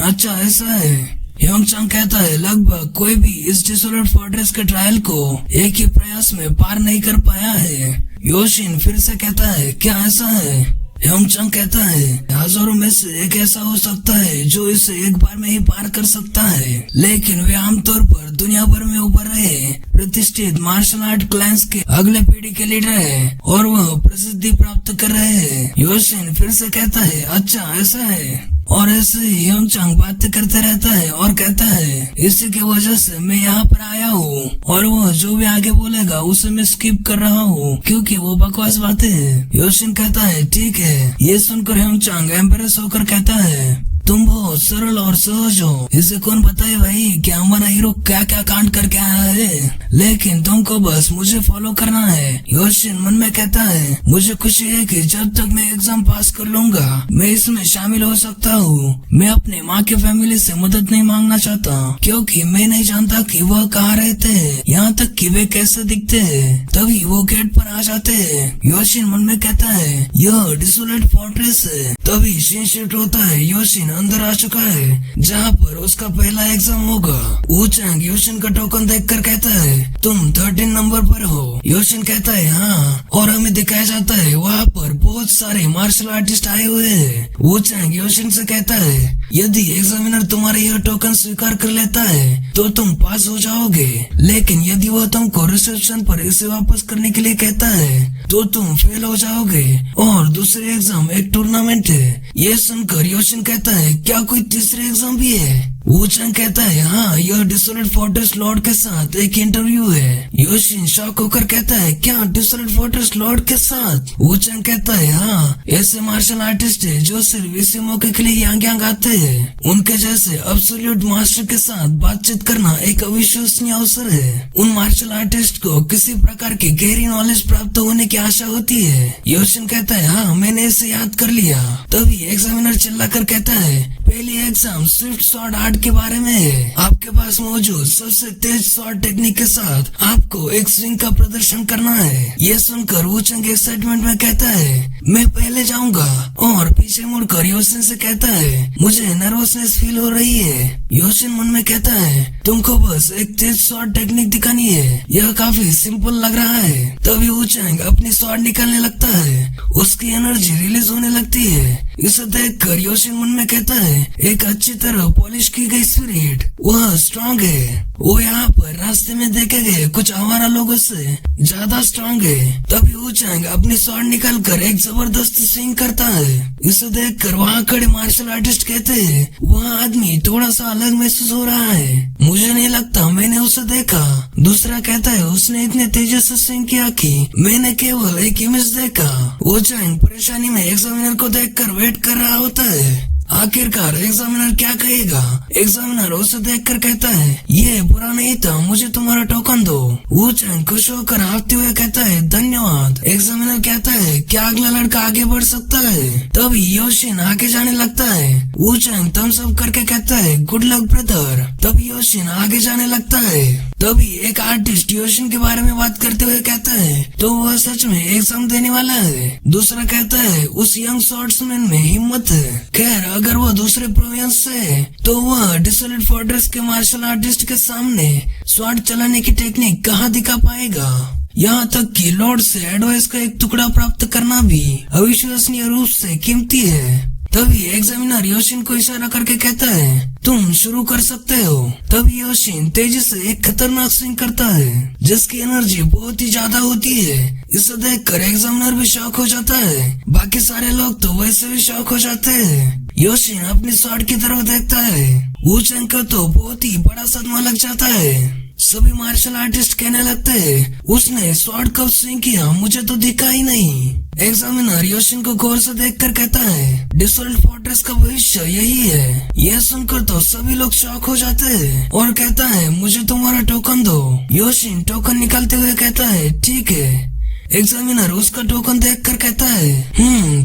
अच्छा ऐसा है। ह्योंगचांग कहता है लगभग कोई भी इस डिसोलेट फोर्ट्रेस के ट्रायल को एक ही प्रयास में पार नहीं कर पाया है। योशिन फिर से कहता है क्या ऐसा है। ह्योंग-चांग कहता है हजारों में से एक ऐसा हो सकता है जो इसे एक बार में ही पार कर सकता है, लेकिन वे आमतौर पर दुनिया भर में उभर रहे प्रतिष्ठित मार्शल आर्ट क्लान्स के अगले पीढ़ी के लीडर है और वह प्रसिद्धि प्राप्त कर रहे हैं। योशिन फिर से कहता है अच्छा ऐसा है, और ऐसे ही ह्योंग-चांग बातें करते रहता है और कहता है इसी की वजह से मैं यहाँ पर आया हूँ और वो जो भी आगे बोलेगा उसे मैं स्किप कर रहा हूँ क्योंकि वो बकवास बातें हैं। योशिन कहता है ठीक है। ये सुनकर ह्योंग-चांग एम्बेरस होकर कहता है तुम बहुत सरल और सहज हो, इसे कौन बताए भाई कि हमारा हीरो क्या क्या कांड करके आया है, लेकिन तुमको बस मुझे फॉलो करना है। योशिन मन में कहता है मुझे खुशी है कि जब तक मैं एग्जाम पास कर लूंगा मैं इसमें शामिल हो सकता हूँ। मैं अपने माँ के फैमिली से मदद नहीं मांगना चाहता क्योंकि मैं नहीं जानता कि वह कहाँ रहते हैं, यहाँ तक कि वे कैसे दिखते हैं। तभी वो गेट पर आ जाते हैं। योशिन मन में कहता है यह डिसोलेट फोर्ट्रेस है। तभी सीन शिफ्ट होता है। योशिन अंदर आ चुका है जहाँ पर उसका पहला एग्जाम होगा। वू-चांग योशिन का टोकन देखकर कहता है तुम 13 नंबर पर हो। योशिन कहता है हाँ, और हमें दिखाया जाता है वहाँ पर बहुत सारे मार्शल आर्टिस्ट आए हुए हैं। वू-चांग योशिन से कहता है यदि एग्जामिनर तुम्हारा यह टोकन स्वीकार कर लेता है तो तुम पास हो जाओगे, लेकिन यदि वह तुमको रिसेप्शन पर इसे वापस करने के लिए कहता है तो तुम फेल हो जाओगे और दूसरे एग्जाम एक टूर्नामेंट है। ये सुनकर योशिन कहता है क्या कोई तीसरे एग्जाम भी है? वू-चांग कहता है हाँ, यह डिसोलेट फोर्ट्रेस लॉर्ड के साथ एक इंटरव्यू है। योशिन शॉक होकर कहता है क्या डिसोलेट फोर्ट्रेस लॉर्ड के साथ? वू-चांग कहता है हाँ, ऐसे मार्शल आर्टिस्ट है जो सिर्फ इसी मौके के लिए यांग आते हैं। उनके जैसे अब्सोल्यूट मास्टर के साथ बातचीत करना एक अविश्वसनीय अवसर है। उन मार्शल आर्टिस्ट को किसी प्रकार की गहरी नॉलेज प्राप्त होने की आशा होती है। योशिन कहता है हाँ, मैंने इसे याद कर लिया। तभी एग्जामिनर चिल्लाकर कहता है पहली एग्जाम स्विफ्ट शॉट आर्ट के बारे में है। आपके पास मौजूद सबसे तेज शॉट टेक्निक के साथ आपको एक स्विंग का प्रदर्शन करना है। ये सुनकर वू-चांग एक्साइटमेंट में कहता है मैं पहले जाऊंगा, और पीछे मुड़कर योशिन से कहता है मुझे नर्वसनेस फील हो रही है। योशिन मन में कहता है तुमको बस एक तेज शॉट टेक्निक दिखानी है, यह काफी सिंपल लग रहा है। तभी वू-चांग अपनी शॉट निकालने लगता है, उसकी एनर्जी रिलीज होने लगती है। इसे देखकर योशिन मन में कहता है एक अच्छी तरह पॉलिश की गई स्पिरिट, वह स्ट्रांग है। वो यहाँ पर रास्ते में देखे गए कुछ आवारा लोगों से ज्यादा स्ट्रांग है। तभी वू-चांग अपनी शॉट निकालकर एक जबरदस्त स्विंग करता है। इसे देखकर वहाँ खड़े मार्शल आर्टिस्ट कहते हैं वह आदमी थोड़ा सा अलग महसूस हो रहा है, मुझे नहीं लगता मैंने उसे देखा। दूसरा कहता है उसने इतने तेजी से स्विंग किया कि मैंने केवल एक इमेज देखा। वू-चांग परेशानी में एग्जामिनर को देखकर वेट कर रहा होता है। आखिरकार एग्जामिनर क्या कहेगा? एग्जामिनर उसे देखकर कहता है ये बुरा नहीं था, मुझे तुम्हारा टोकन दो। वू-चांग खुश होकर हाँफते हुए कहता है धन्यवाद। एग्जामिनर कहता है क्या अगला लड़का आगे बढ़ सकता है? तभी योशिन आगे जाने लगता है। वू-चांग थम्स अप करके कहता है गुड लक ब्रदर। तभी योशिन आगे जाने लगता है। तभी एक आर्टिस्ट योशिन के बारे में बात करते हुए कहता है तो वह सच में एग्जाम देने वाला है। दूसरा कहता है उस यंग स्वॉर्ड्समैन में हिम्मत है। खैर अगर वह दूसरे प्रोविंस से है तो वह डिसोलेट फोर्ट्रेस के मार्शल आर्टिस्ट के सामने स्वॉर्ड चलाने की टेक्निक कहाँ दिखा पाएगा। यहाँ तक कि लॉर्ड से एडवाइस का एक टुकड़ा प्राप्त करना भी अविश्वसनीय रूप से कीमती है। तभी एग्जामिनर योशिन को इशारा करके कहता है तुम शुरू कर सकते हो। तभी योशिन तेजी से एक खतरनाक स्विंग करता है जिसकी एनर्जी बहुत ही ज्यादा होती है। इसे देखकर एग्जामिनर भी शॉक हो जाता है, बाकी सारे लोग तो वैसे भी शॉक हो जाते हैं। योशिन अपनी शॉट की तरफ देखता है। वू-चांग का तो बहुत ही बड़ा सदमा लग जाता है। सभी मार्शल आर्टिस्ट कहने लगते हैं उसने शॉट कब स्विंग किया, मुझे तो दिखा ही नहीं। एग्जामिनर योशिन को गौर से देखकर कहता है डिसोल्ट फोर्ट्रेस का भविष्य यही है। यह सुनकर तो सभी लोग शॉक हो जाते हैं और कहता है मुझे तुम्हारा टोकन दो। योशिन टोकन निकालते हुए कहता है ठीक है। एग्जामिनर उसका टोकन देखकर कहता है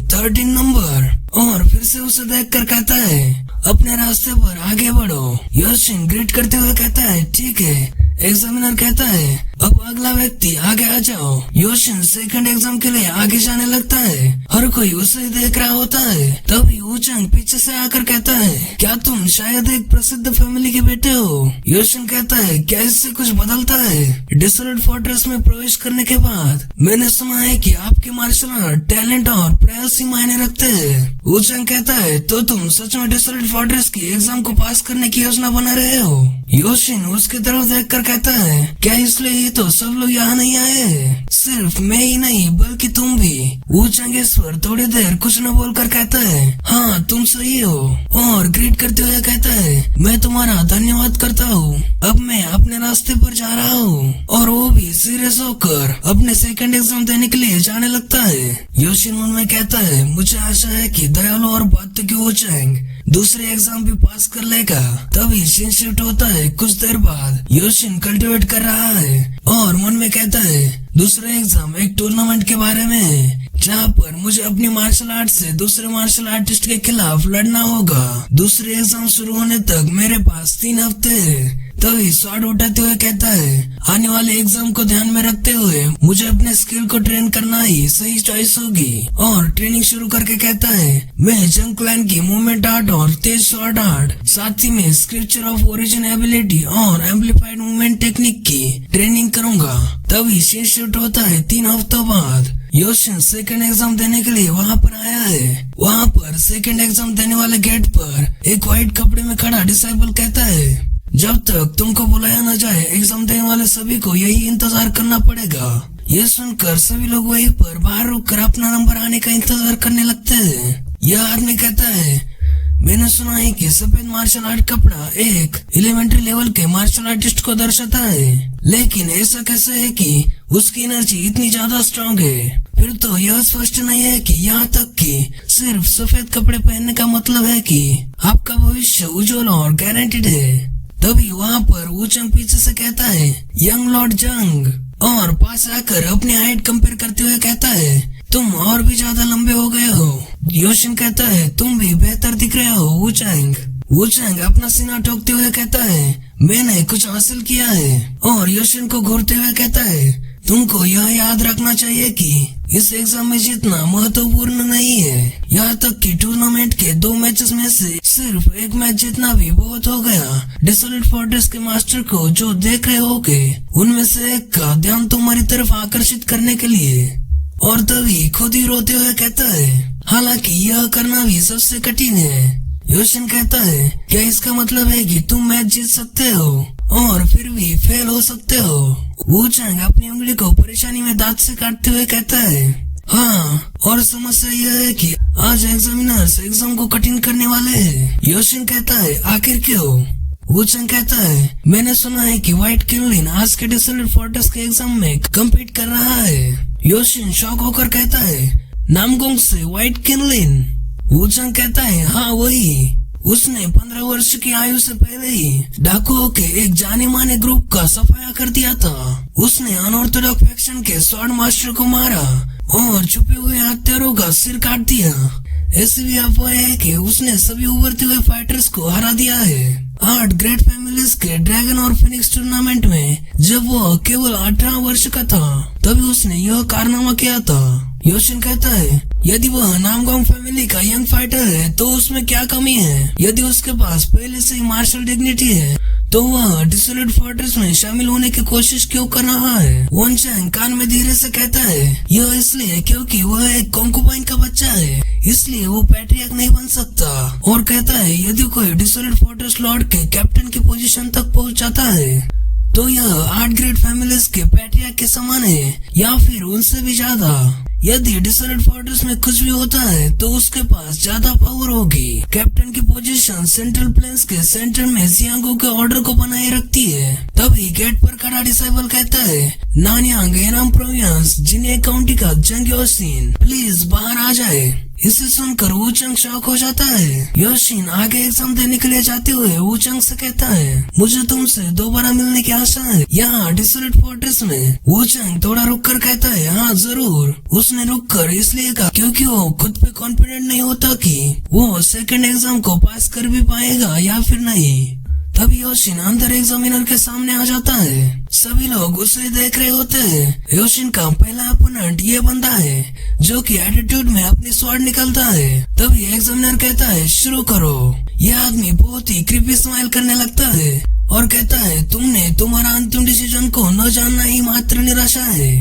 13 नंबर, और फिर से उसे देखकर कहता है अपने रास्ते पर आगे बढ़ो। योशिन ग्रीट करते हुए कहता है ठीक है। एग्जामिनर कहता है अब अगला व्यक्ति आगे आ जाओ। योशिन सेकंड एग्जाम के लिए आगे जाने लगता है। हर कोई उसे देख रहा होता है। तभी वूचंग पीछे से आकर कहता है, क्या तुम शायद एक प्रसिद्ध फैमिली के बेटे हो? योशिन कहता है, क्या इससे कुछ बदलता है? डिसोल्यूट फोर्ट्रेस में प्रवेश करने के बाद मैंने सुना है कि आपके मार्शल आर्ट टैलेंट और प्रयास ही मायने रखते हैं। वूचंग कहता है, तो तुम सच में डिसोल्यूट फोर्ट्रेस की एग्जाम को पास करने की योजना बना रहे हो? योशिन उसकी तरफ देखकर कहता है, क्या इसलिए ही तो सब लोग यहाँ नहीं आए? सिर्फ मैं ही नहीं बल्कि तुम भी। वूचंग इस पर थोड़ी देर कुछ न बोलकर कहता है, हाँ तुम सही हो, और ग्रीट करते हुए कहता है, मैं तुम्हारा धन्यवाद करता हूँ। अब मैं अपने रास्ते पर जा रहा हूँ। और वो भी सीरियस होकर अपने सेकंड एग्जाम देने के लिए जाने लगता है। योशिन मन में कहता है, मुझे आशा है कि दयालु और बात की वूचंग दूसरे एग्जाम भी पास कर लेगा। तभी सीन शिफ्ट होता है। कुछ देर बाद योशिन कल्टिवेट कर रहा है और मन में कहता है, दूसरा एग्जाम एक टूर्नामेंट के बारे में है, जहाँ पर मुझे अपनी मार्शल आर्ट से दूसरे मार्शल आर्टिस्ट के खिलाफ लड़ना होगा। दूसरे एग्जाम शुरू होने तक मेरे पास 3 हफ्ते है। तभी स्वॉर्ड उठाते हुए कहता है, आने वाले एग्जाम को ध्यान में रखते हुए मुझे अपने स्किल को ट्रेन करना ही सही चॉइस होगी। और ट्रेनिंग शुरू करके कहता है, मैं जंग क्लैन की मूवमेंट आर्ट और तेज स्वॉर्ड आर्ट, साथ ही में स्क्रिप्चर ऑफ ओरिजिन एबिलिटी और एम्पलीफाइड मूवमेंट टेक्निक की ट्रेनिंग करूंगा। तभी सीन शिफ्ट होता है 3 हफ्तों बाद। योशिन सेकंड एग्जाम देने के लिए वहाँ पर आया है। वहाँ पर सेकंड एग्जाम देने वाले गेट पर एक व्हाइट कपड़े में खड़ा डिसाइबल कहता है, जब तक तुमको बुलाया न जाए एग्जाम देने वाले सभी को यही इंतजार करना पड़ेगा। ये सुनकर सभी लोग वहीं पर बाहर रुककर अपना नंबर आने का इंतजार करने लगते हैं। यह आदमी कहता है, मैंने सुना है कि सफेद मार्शल आर्ट कपड़ा एक एलिमेंट्री लेवल के मार्शल आर्टिस्ट को दर्शाता है, लेकिन ऐसा कैसे है कि उसकी एनर्जी इतनी ज्यादा स्ट्रांग है? फिर तो यह स्पष्ट नहीं है कि यहाँ तक कि सिर्फ सफेद कपड़े पहनने का मतलब है कि आपका भविष्य उज्जवल और गारंटीड है। तभी वहाँ पर वूचंग पीछे से कहता है, यंग लॉर्ड जंग, और पास आकर अपनी हाइट कंपेयर करते हुए कहता है, तुम और भी ज्यादा लंबे हो गए हो। योशिन कहता है, तुम भी बेहतर दिख रहे हो वूचंग। वूचंग अपना सीना ठोकते हुए कहता है, मैंने कुछ हासिल किया है। और योशिन को घूरते हुए कहता है, तुमको यह याद रखना चाहिए कि इस एग्जाम में जीतना महत्वपूर्ण नहीं है। यहाँ तक कि टूर्नामेंट के 2 मैचेस में से सिर्फ एक मैच जीतना भी बहुत हो गया। डिसोल्यूट फोर्ट्रेस के मास्टर को जो देख रहे होगे उनमें से एक का ध्यान तुम्हारी तरफ आकर्षित करने के लिए। और तभी खुद ही रोते हुए कहता है, हालांकि यह करना भी सबसे कठिन है। योशिन कहता है, क्या इसका मतलब है कि तुम मैच जीत सकते हो और फिर भी फेल हो सकते हो? वूचंग अपनी उंगली को परेशानी में दांत से काटते हुए कहता है, हाँ, और समस्या यह है कि आज एग्जामिनर्स एग्जाम को कठिन करने वाले हैं। योशिन कहता है, आखिर क्यों? वूचंग कहता है, मैंने सुना है कि व्हाइट किनलिन आज के डिसोल्यूट फोर्ट्रेस के एग्जाम में कम्पीट कर रहा है। योशिन शॉक होकर कहता है, नामगोंग से व्हाइट किनलिन? वूचंग कहता है, हाँ वही। उसने 15 वर्ष की आयु से पहले ही डाकुओं के एक जाने माने ग्रुप का सफाया कर दिया था। उसने अनऑर्थोडॉक्स फैक्शन के स्वॉर्ड मास्टर को मारा और छुपे हुए हत्यारों का सिर काट दिया। ऐसी भी अफवाह है कि उसने सभी उभरते हुए फाइटर्स को हरा दिया है। 8 ग्रेट फैमिलीज के ड्रैगन और फिनिक्स टूर्नामेंट में जब वो केवल 18 वर्ष का था तभी उसने यह कारनामा किया था। योशिन कहता है, यदि वह नामगोंग फैमिली का यंग फाइटर है तो उसमें क्या कमी है? यदि उसके पास पहले से ही मार्शल डिग्निटी है तो वह डिसोल्यूट फोर्ट्रेस में शामिल होने की कोशिश क्यों कर रहा है? वोनचैंग कान में धीरे से कहता है, यह इसलिए क्योंकि वह एक कॉन्कुबाइन का बच्चा है, इसलिए वो पैट्रियर्क नहीं बन सकता। और कहता है, यदि कोई डिसोल्यूट फोर्ट्रेस लॉर्ड के कैप्टन की पोजीशन तक पहुंच जाता है तो यह 8 ग्रेट फैमिलीज के पैट्रियर्क के समान है या फिर उनसे भी ज्यादा। यदि डिसोल्यूट फोर्ट्रेस में कुछ भी होता है तो उसके पास ज्यादा पावर होगी। कैप्टन की पोजीशन सेंट्रल प्लेन्स के सेंटर में जियांगो के ऑर्डर को बनाए रखती है। तभी गेट पर खड़ा डिसेबल कहता है, नानयांग एनाम प्रोविंस जिन्हें काउंटी का जंग योशिन प्लीज बाहर आ जाए। इसे सुनकर वूचंग शॉक हो जाता है। योशिन आगे एग्जाम देने के लिए जाते हुए वूचंग से कहता है, मुझे तुमसे दोबारा मिलने की आशा है यहाँ डिसोल्यूट फोर्ट्रेस में। वूचंग थोड़ा रुककर कहता है, हाँ जरूर। उसने रुककर इसलिए कहा क्योंकि वो खुद पे कॉन्फिडेंट नहीं होता कि वो सेकंड एग्जाम को पास कर भी पाएगा या फिर नहीं। तभी योशिन अंदर एग्जामिनर के सामने आ जाता है। सभी लोग उसे देख रहे होते हैं। योशिन का पहला अपोनेंट ये बंदा है जो कि एटीट्यूड में अपनी स्वॉर्ड निकलता है। तभी एग्जामिनर कहता है शुरू करो। यह आदमी बहुत ही क्रीपी स्माइल करने लगता है और कहता है तुमने तुम्हारा अंतिम डिसीजन को न जानना ही मात्र निराशा है।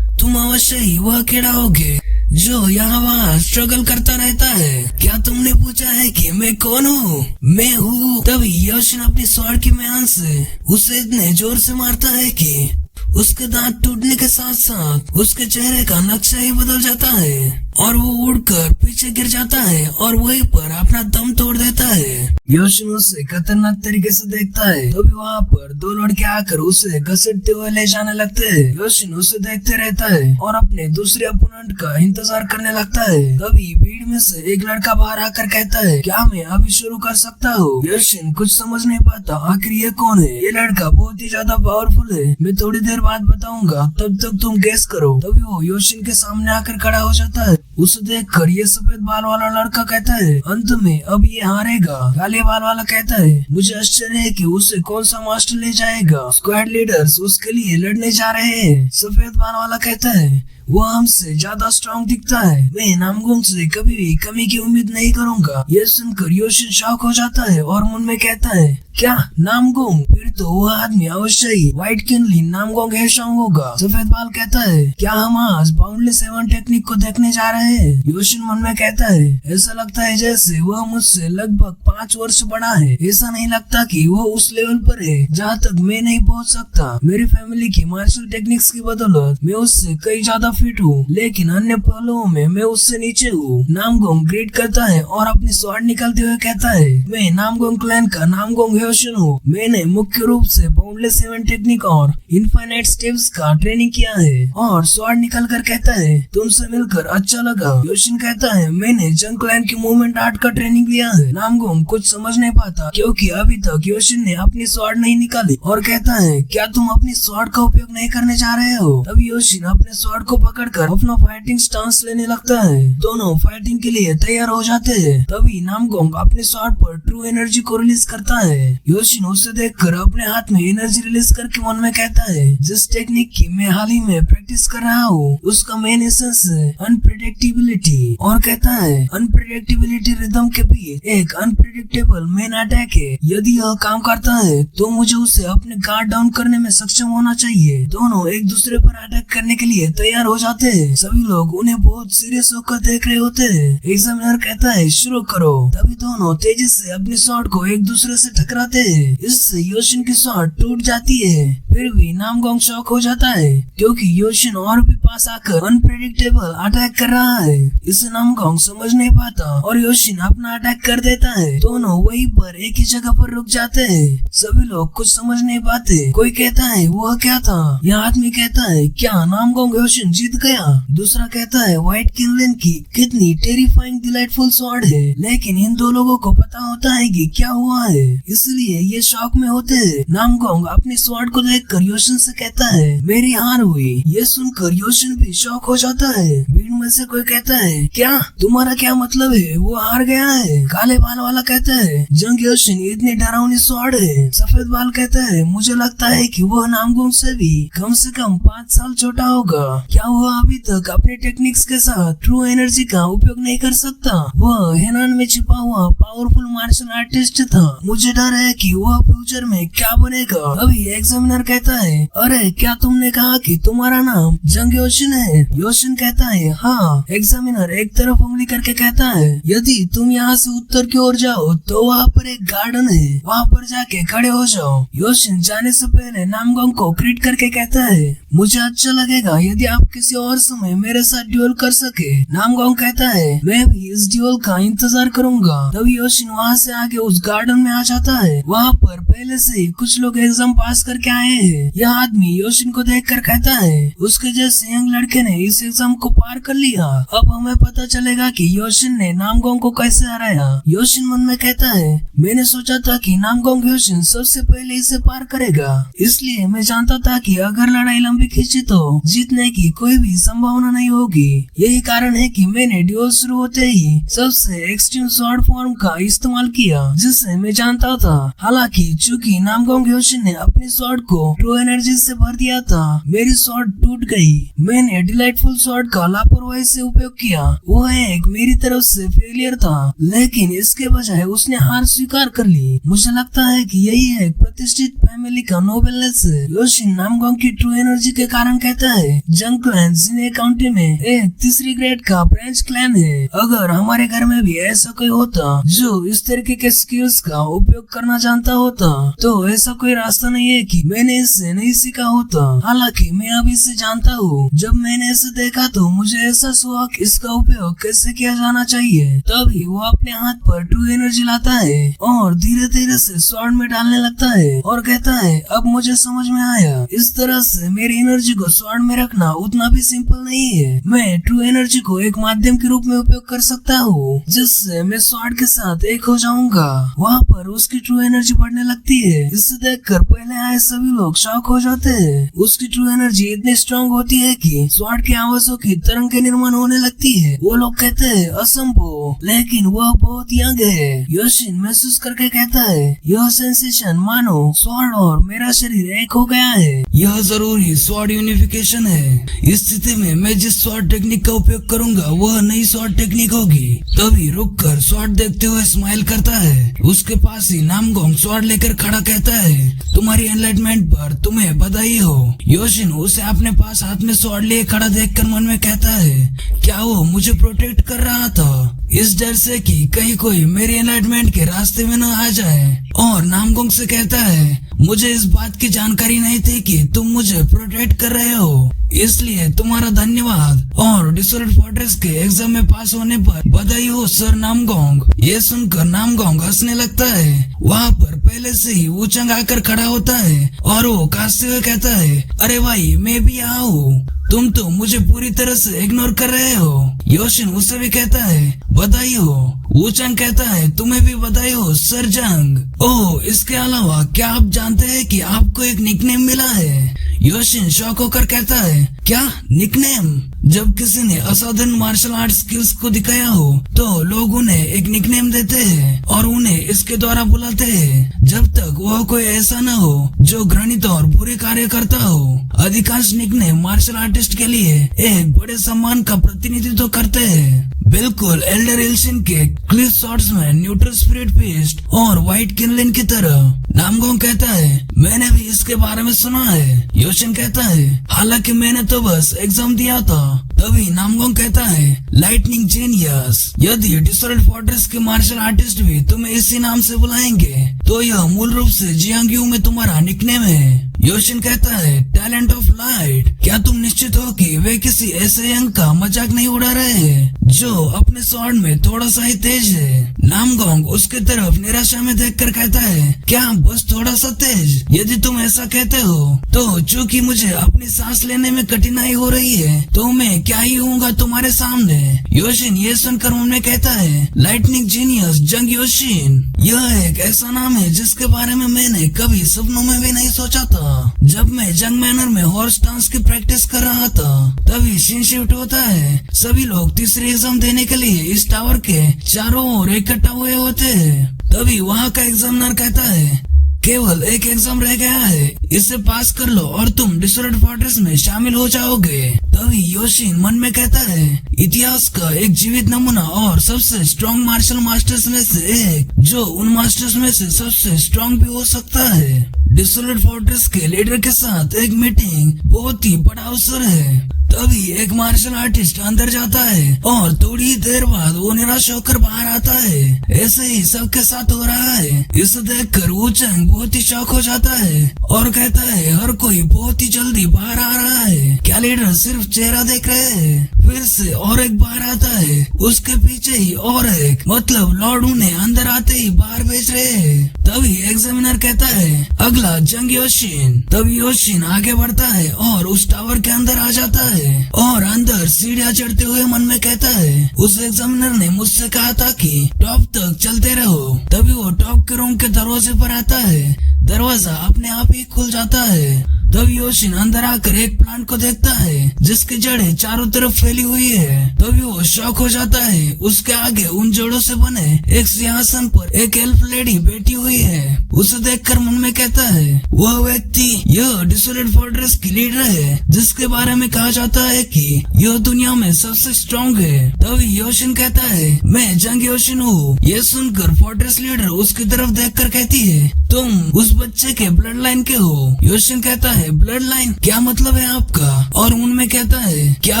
तुम अवश्य ही वह कीड़ा होगे जो यहाँ वहाँ स्ट्रगल करता रहता है। क्या तुमने पूछा है कि मैं कौन हूँ? मैं हूँ। तभी योशिन अपनी स्वॉर्ड की म्यान से उसे इतने जोर से मारता है कि उसके दांत टूटने के साथ साथ उसके चेहरे का नक्शा ही बदल जाता है और वो उड़कर पीछे गिर जाता है और वहीं पर अपना दम तोड़ देता है। योशिन उसे खतरनाक तरीके से देखता है। तभी वहाँ पर दो लड़के आकर उसे घसीटते हुए ले जाने लगते हैं। योशिन उसे देखते रहता है और अपने दूसरे अपोनेंट का इंतजार करने लगता है। तभी भीड़ में से एक लड़का बाहर आकर कहता है क्या मैं अभी शुरू कर सकता हूँ? योशिन कुछ समझ नहीं पाता आखिर ये कौन है। ये लड़का बहुत ही ज्यादा पावरफुल है, मैं थोड़ी देर बाद बताऊंगा, तब तक तुम गेस करो। तभी वो योशिन के सामने आकर खड़ा हो जाता है। उसे देखकर ये सफेद बाल वाला लड़का कहता है अंत में अब ये हारेगा। काले बाल वाला कहता है मुझे आश्चर्य है कि उसे कौन सा मास्टर ले जाएगा। स्क्वाड लीडर्स उसके लिए लड़ने जा रहे हैं। सफेद बाल वाला कहता है वो हमसे ज्यादा स्ट्रॉन्ग दिखता है, मैं नामगुंग से कभी भी कमी की उम्मीद नहीं करूंगा। ये सुनकर योशिन शॉक हो जाता है और मन में कहता है क्या नामगुंग? फिर तो वह आदमी अवश्य ही व्हाइट किनली नामगुंग हेशोंग होगा। सफेद बाल कहता है क्या हम आज बाउंडली 7 टेक्निक को देखने जा रहे हैं? योशिन मन में कहता है ऐसा लगता है जैसे वह मुझसे लगभग 5 वर्ष बड़ा है। ऐसा नहीं लगता कि वो उस लेवल पर है जहाँ तक मैं नहीं पहुँच सकता। मेरी फैमिली की मार्शल टेक्निक्स की बदौलत मैं उससे कई ज्यादा फिट हूँ, लेकिन अन्य पहलुओं में मैं उससे नीचे हूँ। नामगुंग ग्रीट करता है और अपनी स्वॉर्ड निकालते हुए कहता है मैं नामगुंग क्लैन का नामगुंग योशिन हूँ। मैंने मुख्य रूप से बाउंडलेस 7 टेक्निक और इनफाइनाइट स्टेप्स का ट्रेनिंग किया है। और स्वॉर्ड निकल कर कहता है तुमसे मिलकर अच्छा लगा। योशिन कहता है मैंने जंग क्लैन की मूवमेंट आर्ट का ट्रेनिंग लिया है। नामगुंग कुछ समझ नहीं पाता क्योंकि अभी तक योशिन ने अपनी स्वॉर्ड नहीं निकाली और कहता है क्या तुम अपनी स्वॉर्ड का उपयोग नहीं करने जा रहे हो? तभी योशिन अपने स्वॉर्ड को पकड़कर अपना फाइटिंग स्टांस लेने लगता है। दोनों फाइटिंग के लिए तैयार हो जाते हैं। तभी नामगुंग अपने स्वॉर्ड पर ट्रू एनर्जी को रिलीज करता है। योशिन उसे देखकर अपने हाथ में एनर्जी रिलीज करके मन में कहता है जिस टेक्निक की मैं हाल ही में प्रैक्टिस कर रहा हूँ उसका मेन एसेंस है अनप्रेडिक्टेबिलिटी। और कहता है अनप्रेडिक्टेबिलिटी रिदम के बीच एक अनप्रेडिक्टेबल मेन अटैक है। यदि यह काम करता है तो मुझे उसे अपने गार्ड डाउन करने में सक्षम होना चाहिए। दोनों एक दूसरे पर अटैक करने के लिए तैयार हो जाते हैं। सभी लोग उन्हें बहुत सीरियस होकर देख रहे होते हैं। एग्जामिनर कहता है शुरू करो। तभी दोनों तेजी से अपनी शॉट को एक दूसरे से टकराते हैं। इससे योशिन की शॉट टूट जाती है। फिर भी नामगुंग शॉक हो जाता है क्योंकि योशिन और भी पास आकर अनप्रेडिक्टेबल अटैक कर रहा है। इसे नामगुंग समझ नहीं पाता और योशिन अपना अटैक कर देता है। दोनों वहीं पर एक ही जगह पर रुक जाते हैं। सभी लोग कुछ समझ नहीं पाते। कोई कहता है वह क्या था? यह आदमी कहता है क्या नामगुंग योशिन जीत गया? दूसरा कहता है व्हाइट किनलिन की कितनी टेरिफाइंग डिलाइटफुल स्वॉर्ड है। लेकिन इन दो लोगों को पता होता है कि क्या हुआ है, इसलिए ये शॉक में होते हैं। नामगुंग अपनी स्वॉर्ड को देखकर योशिन से कहता है मेरी हार हुई। ये सुनकर योशिन भी शॉक हो जाता है। भीड़ में से कोई कहता है क्या तुम्हारा क्या मतलब है? वो हार गया है। काले बाल वाला कहता है जंग योशिन इतनी डरावनी स्वॉर्ड है। सफेद बाल कहता है मुझे लगता है कि वह नामगुंग से भी कम से कम 5 साल छोटा होगा। क्या वह अभी तक अपने टेक्निक्स के साथ ट्रू एनर्जी का उपयोग नहीं कर सकता? वह हेनान में छिपा हुआ पावरफुल मार्शल आर्टिस्ट था। मुझे डर है कि वह फ्यूचर में क्या बनेगा। अभी एग्जामिनर कहता है अरे क्या तुमने कहा कि तुम्हारा नाम जंग योशिन है? योशिन कहता है हाँ। एग्जामिनर एक तरफ उंगली करके कहता है यदि तुम यहाँ से उत्तर की ओर जाओ तो वहाँ पर एक गार्डन है, वहाँ पर जाके खड़े हो जाओ। योशिन जाने से पहले नामगुंग को ग्रीट करके कहता है मुझे अच्छा लगेगा यदि आप किसी और समय मेरे साथ ड्यूल कर सके। नामगुंग कहता है मैं भी इस ड्यूल का इंतजार करूंगा। तभी योशिन वहाँ से आगे उस गार्डन में आ जाता है। वहाँ पर पहले से ही कुछ लोग एग्जाम पास करके आए हैं। यह आदमी योशिन को देखकर कहता है उसके जैसे यंग लड़के ने इस एग्जाम को पार कर लिया। अब हमें पता चलेगा कि योशिन ने नामगुंग को कैसे हराया। योशिन मन में कहता है मैंने सोचा था कि नामगुंग योशिन सबसे पहले इसे पार करेगा, इसलिए मैं जानता था कि अगर लड़ाई लंबी खींची तो जीतने की कोई कोई भी संभावना नहीं होगी। यही कारण है कि मैंने ड्यूल शुरू होते ही सबसे एक्सट्रीम स्वॉर्ड फॉर्म का इस्तेमाल किया जिससे मैं जानता था। हालांकि चूंकि नामगोंग योशिन ने अपनी स्वॉर्ड को ट्रू एनर्जी से भर दिया था, मेरी स्वॉर्ड टूट गई। मैंने डिलाइटफुल स्वॉर्ड का लापरवाही से उपयोग किया। वह एक मेरी तरफ से फेलियर था, लेकिन इसके बजाय उसने हार स्वीकार कर ली। मुझे लगता है कि यही एक प्रतिष्ठित फैमिली का नोबेलनेस है। योशिन नामगोंग की ट्रू एनर्जी के कारण कहता है, जंग क्लैन जिने काउंटी में एक तीसरी ग्रेड का ब्रांच क्लैन है। अगर हमारे घर में भी ऐसा कोई होता जो इस तरीके के स्किल्स का उपयोग करना जानता होता, तो ऐसा कोई रास्ता नहीं है कि मैंने इससे नहीं सीखा होता। हालांकि मैं अब इसे जानता हूँ। जब मैंने इसे देखा तो मुझे एहसास हुआ कि इसका उपयोग कैसे किया जाना चाहिए। तभी वो अपने हाथ पर ट्रू एनर्जी लाता है और धीरे धीरे से स्वॉर्ड में डालने लगता है और कहता है, अब मुझे समझ में आया। इस तरह से मेरी एनर्जी को स्वॉर्ड में रखना उतना भी सिंपल नहीं है। मैं ट्रू एनर्जी को एक माध्यम के रूप में उपयोग कर सकता हूँ जिससे मैं स्वॉर्ड के साथ एक हो जाऊंगा। वहाँ पर उसकी ट्रू एनर्जी बढ़ने लगती है। इसे देखकर पहले आए सभी लोग शॉक हो जाते हैं। उसकी ट्रू एनर्जी इतनी स्ट्रांग होती है कि स्वॉर्ड की आवाजों की तरंग के निर्माण होने लगती है। वो लोग कहते हैं असंभव, लेकिन वह बहुत यंग है। योशिन महसूस करके कहता है, यह सेंसेशन मानो स्वॉर्ड और मेरा शरीर एक हो गया है। यह जरूरी स्वॉर्ड यूनिफिकेशन है। इस स्थिति में मैं जिस स्वॉर्ड टेक्निक का उपयोग करूंगा वह नई स्वॉर्ड टेक्निक होगी। तभी रुककर स्वॉर्ड देखते हुए स्माइल करता है। उसके पास ही नामगोंग स्वॉर्ड लेकर खड़ा कहता है, तुम्हारी एनलाइटमेंट पर तुम्हें बधाई हो। योशिन उसे अपने पास हाथ में स्वॉर्ड लिए खड़ा देखकर मन में कहता है, क्या वो मुझे प्रोटेक्ट कर रहा था, इस डर से कि कहीं कोई मेरी एनलाइटमेंट के रास्ते में न आ जाए। और नामगोंग से कहता है, मुझे इस बात की जानकारी नहीं थी कि तुम मुझे प्रोटेक्ट कर रहे हो, इसलिए तुम्हारा धन्यवाद। और डिसोल्ड फोर्ट्रेस के एग्जाम में पास होने पर बधाई हो सर नामगोंग। ये सुनकर नामगोंग हंसने लगता है। वहाँ पर पहले से ही वुचंग आकर खड़ा होता है और वो कांपते हुए कहता है, अरे भाई मैं भी यहाँ हूँ, तुम तो मुझे पूरी तरह से इग्नोर कर रहे हो। योशिन उसे भी कहता है, बधाई हो। वुचंग कहता है, तुम्हें भी बधाई हो सर जंग। ओह, इसके अलावा क्या आप जानते हैं कि आपको एक निकनेम मिला है? योशिन शॉक होकर कहता है, क्या निकनेम? जब किसी ने असाधारण मार्शल आर्ट स्किल्स को दिखाया हो तो लोग उन्हें एक निकनेम देते हैं और उन्हें इसके द्वारा बुलाते हैं जब तक वह कोई ऐसा न हो जो घृणित और बुरे कार्य करता हो। अधिकांश निकनेम मार्शल आर्टिस्ट के लिए एक बड़े सम्मान का प्रतिनिधित्व करते हैं। बिल्कुल एल्डर इल्शिन के Cliff swordsman, neutral spirit feast और व्हाइट किनलिन की तरह। नामगोंग कहता है, मैंने भी इसके बारे में सुना है। योशिन कहता है, हालांकि मैंने तो बस एग्जाम दिया था। तभी नामगोंग कहता है, लाइटनिंग जीनियस। यदि डिसोल्ड फोर्ट्रेस के मार्शल आर्टिस्ट भी तुम्हें इसी नाम से बुलाएंगे तो यह मूल रूप से जियांग्यू में तुम्हारा निकनेम है। योशिन कहता है, टैलेंट ऑफ लाइट। क्या तुम निश्चित हो कि वे किसी ऐसे यंग का मजाक नहीं उड़ा रहे हैं जो अपने स्वॉर्ड में थोड़ा सा ही तेज है? नामगोंग उसके तरफ निराशा में देखकर कहता है, क्या बस थोड़ा सा तेज? यदि तुम ऐसा कहते हो तो चूंकि मुझे अपनी सांस लेने में कठिनाई हो रही है तो मैं क्या ही होऊंगा तुम्हारे सामने। योशिन ये सुनकर मन में कहता है, लाइटनिंग जीनियस जंग योशिन। यह एक ऐसा नाम है जिसके बारे में मैंने कभी सपनों में भी नहीं सोचा था। जब मैं जंग मैनर में हॉर्स डांस की प्रैक्टिस कर रहा था तभी सीन शिफ्ट होता है। सभी लोग तीसरी एग्जाम देने के लिए इस टावर के चारों ओर इकट्ठा हुए होते हैं। तभी वहाँ का एग्जामिनर कहता है, केवल एक एग्जाम रह गया है, इसे पास कर लो और तुम डिसोल्ड फोर्ट्रेस में शामिल हो जाओगे। तभी योशिन मन में कहता है, इतिहास का एक जीवित नमूना और सबसे स्ट्रॉन्ग मार्शल मास्टर्स में से एक, जो उन मास्टर्स में से सबसे स्ट्रॉन्ग भी हो सकता है। डिसोल्ड फोर्ट्रेस के लीडर के साथ एक मीटिंग बहुत ही बड़ा अवसर है। तभी एक मार्शल आर्टिस्ट अंदर जाता है और थोड़ी देर बाद वो निराश होकर बाहर आता है। ऐसे ही सबके साथ हो रहा है। इसे देखकर वुचंग बहुत ही शॉक हो जाता है और कहता है, हर कोई बहुत ही जल्दी बाहर आ रहा है। क्या लीडर सिर्फ चेहरा देख रहे हैं? फिर से और एक बाहर आता है, उसके पीछे ही और एक, मतलब लॉर्ड उन्हें अंदर आते ही बाहर भेज रहे हैं। तभी एग्जामिनर कहता है, अगला जंग योशिन। तभी योशिन आगे बढ़ता है और उस टावर के अंदर आ जाता है और अंदर सीढ़ियां चढ़ते हुए मन में कहता है, उस एग्जामिनर ने मुझसे कहा था कि टॉप तक चलते रहो। तभी वो टॉप के रूम के दरवाजे पर आता है। दरवाजा अपने आप ही खुल जाता है। तब योशिन अंदर आकर एक प्लांट को देखता है जिसकी जड़ें चारों तरफ फैली हुई है। तभी वो शॉक हो जाता है। उसके आगे उन जड़ों से बने एक सिंहासन पर एक एल्फ लेडी बैठी हुई है। उसे देखकर मन में कहता है वह व्यक्ति यह डिसोलेट फोर्ट्रेस की लीडर है जिसके बारे में कहा जाता है कि यह दुनिया में सबसे स्ट्रॉन्ग है। तभी योशिन कहता है मैं जंग योशिन हूँ। यह सुनकर फोर्ट्रेस लीडर उसकी तरफ देखकर कहती है तुम उस बच्चे के ब्लड लाइन के हो। योशिन कहता है ब्लड लाइन क्या मतलब है आपका? और उनमें कहता है क्या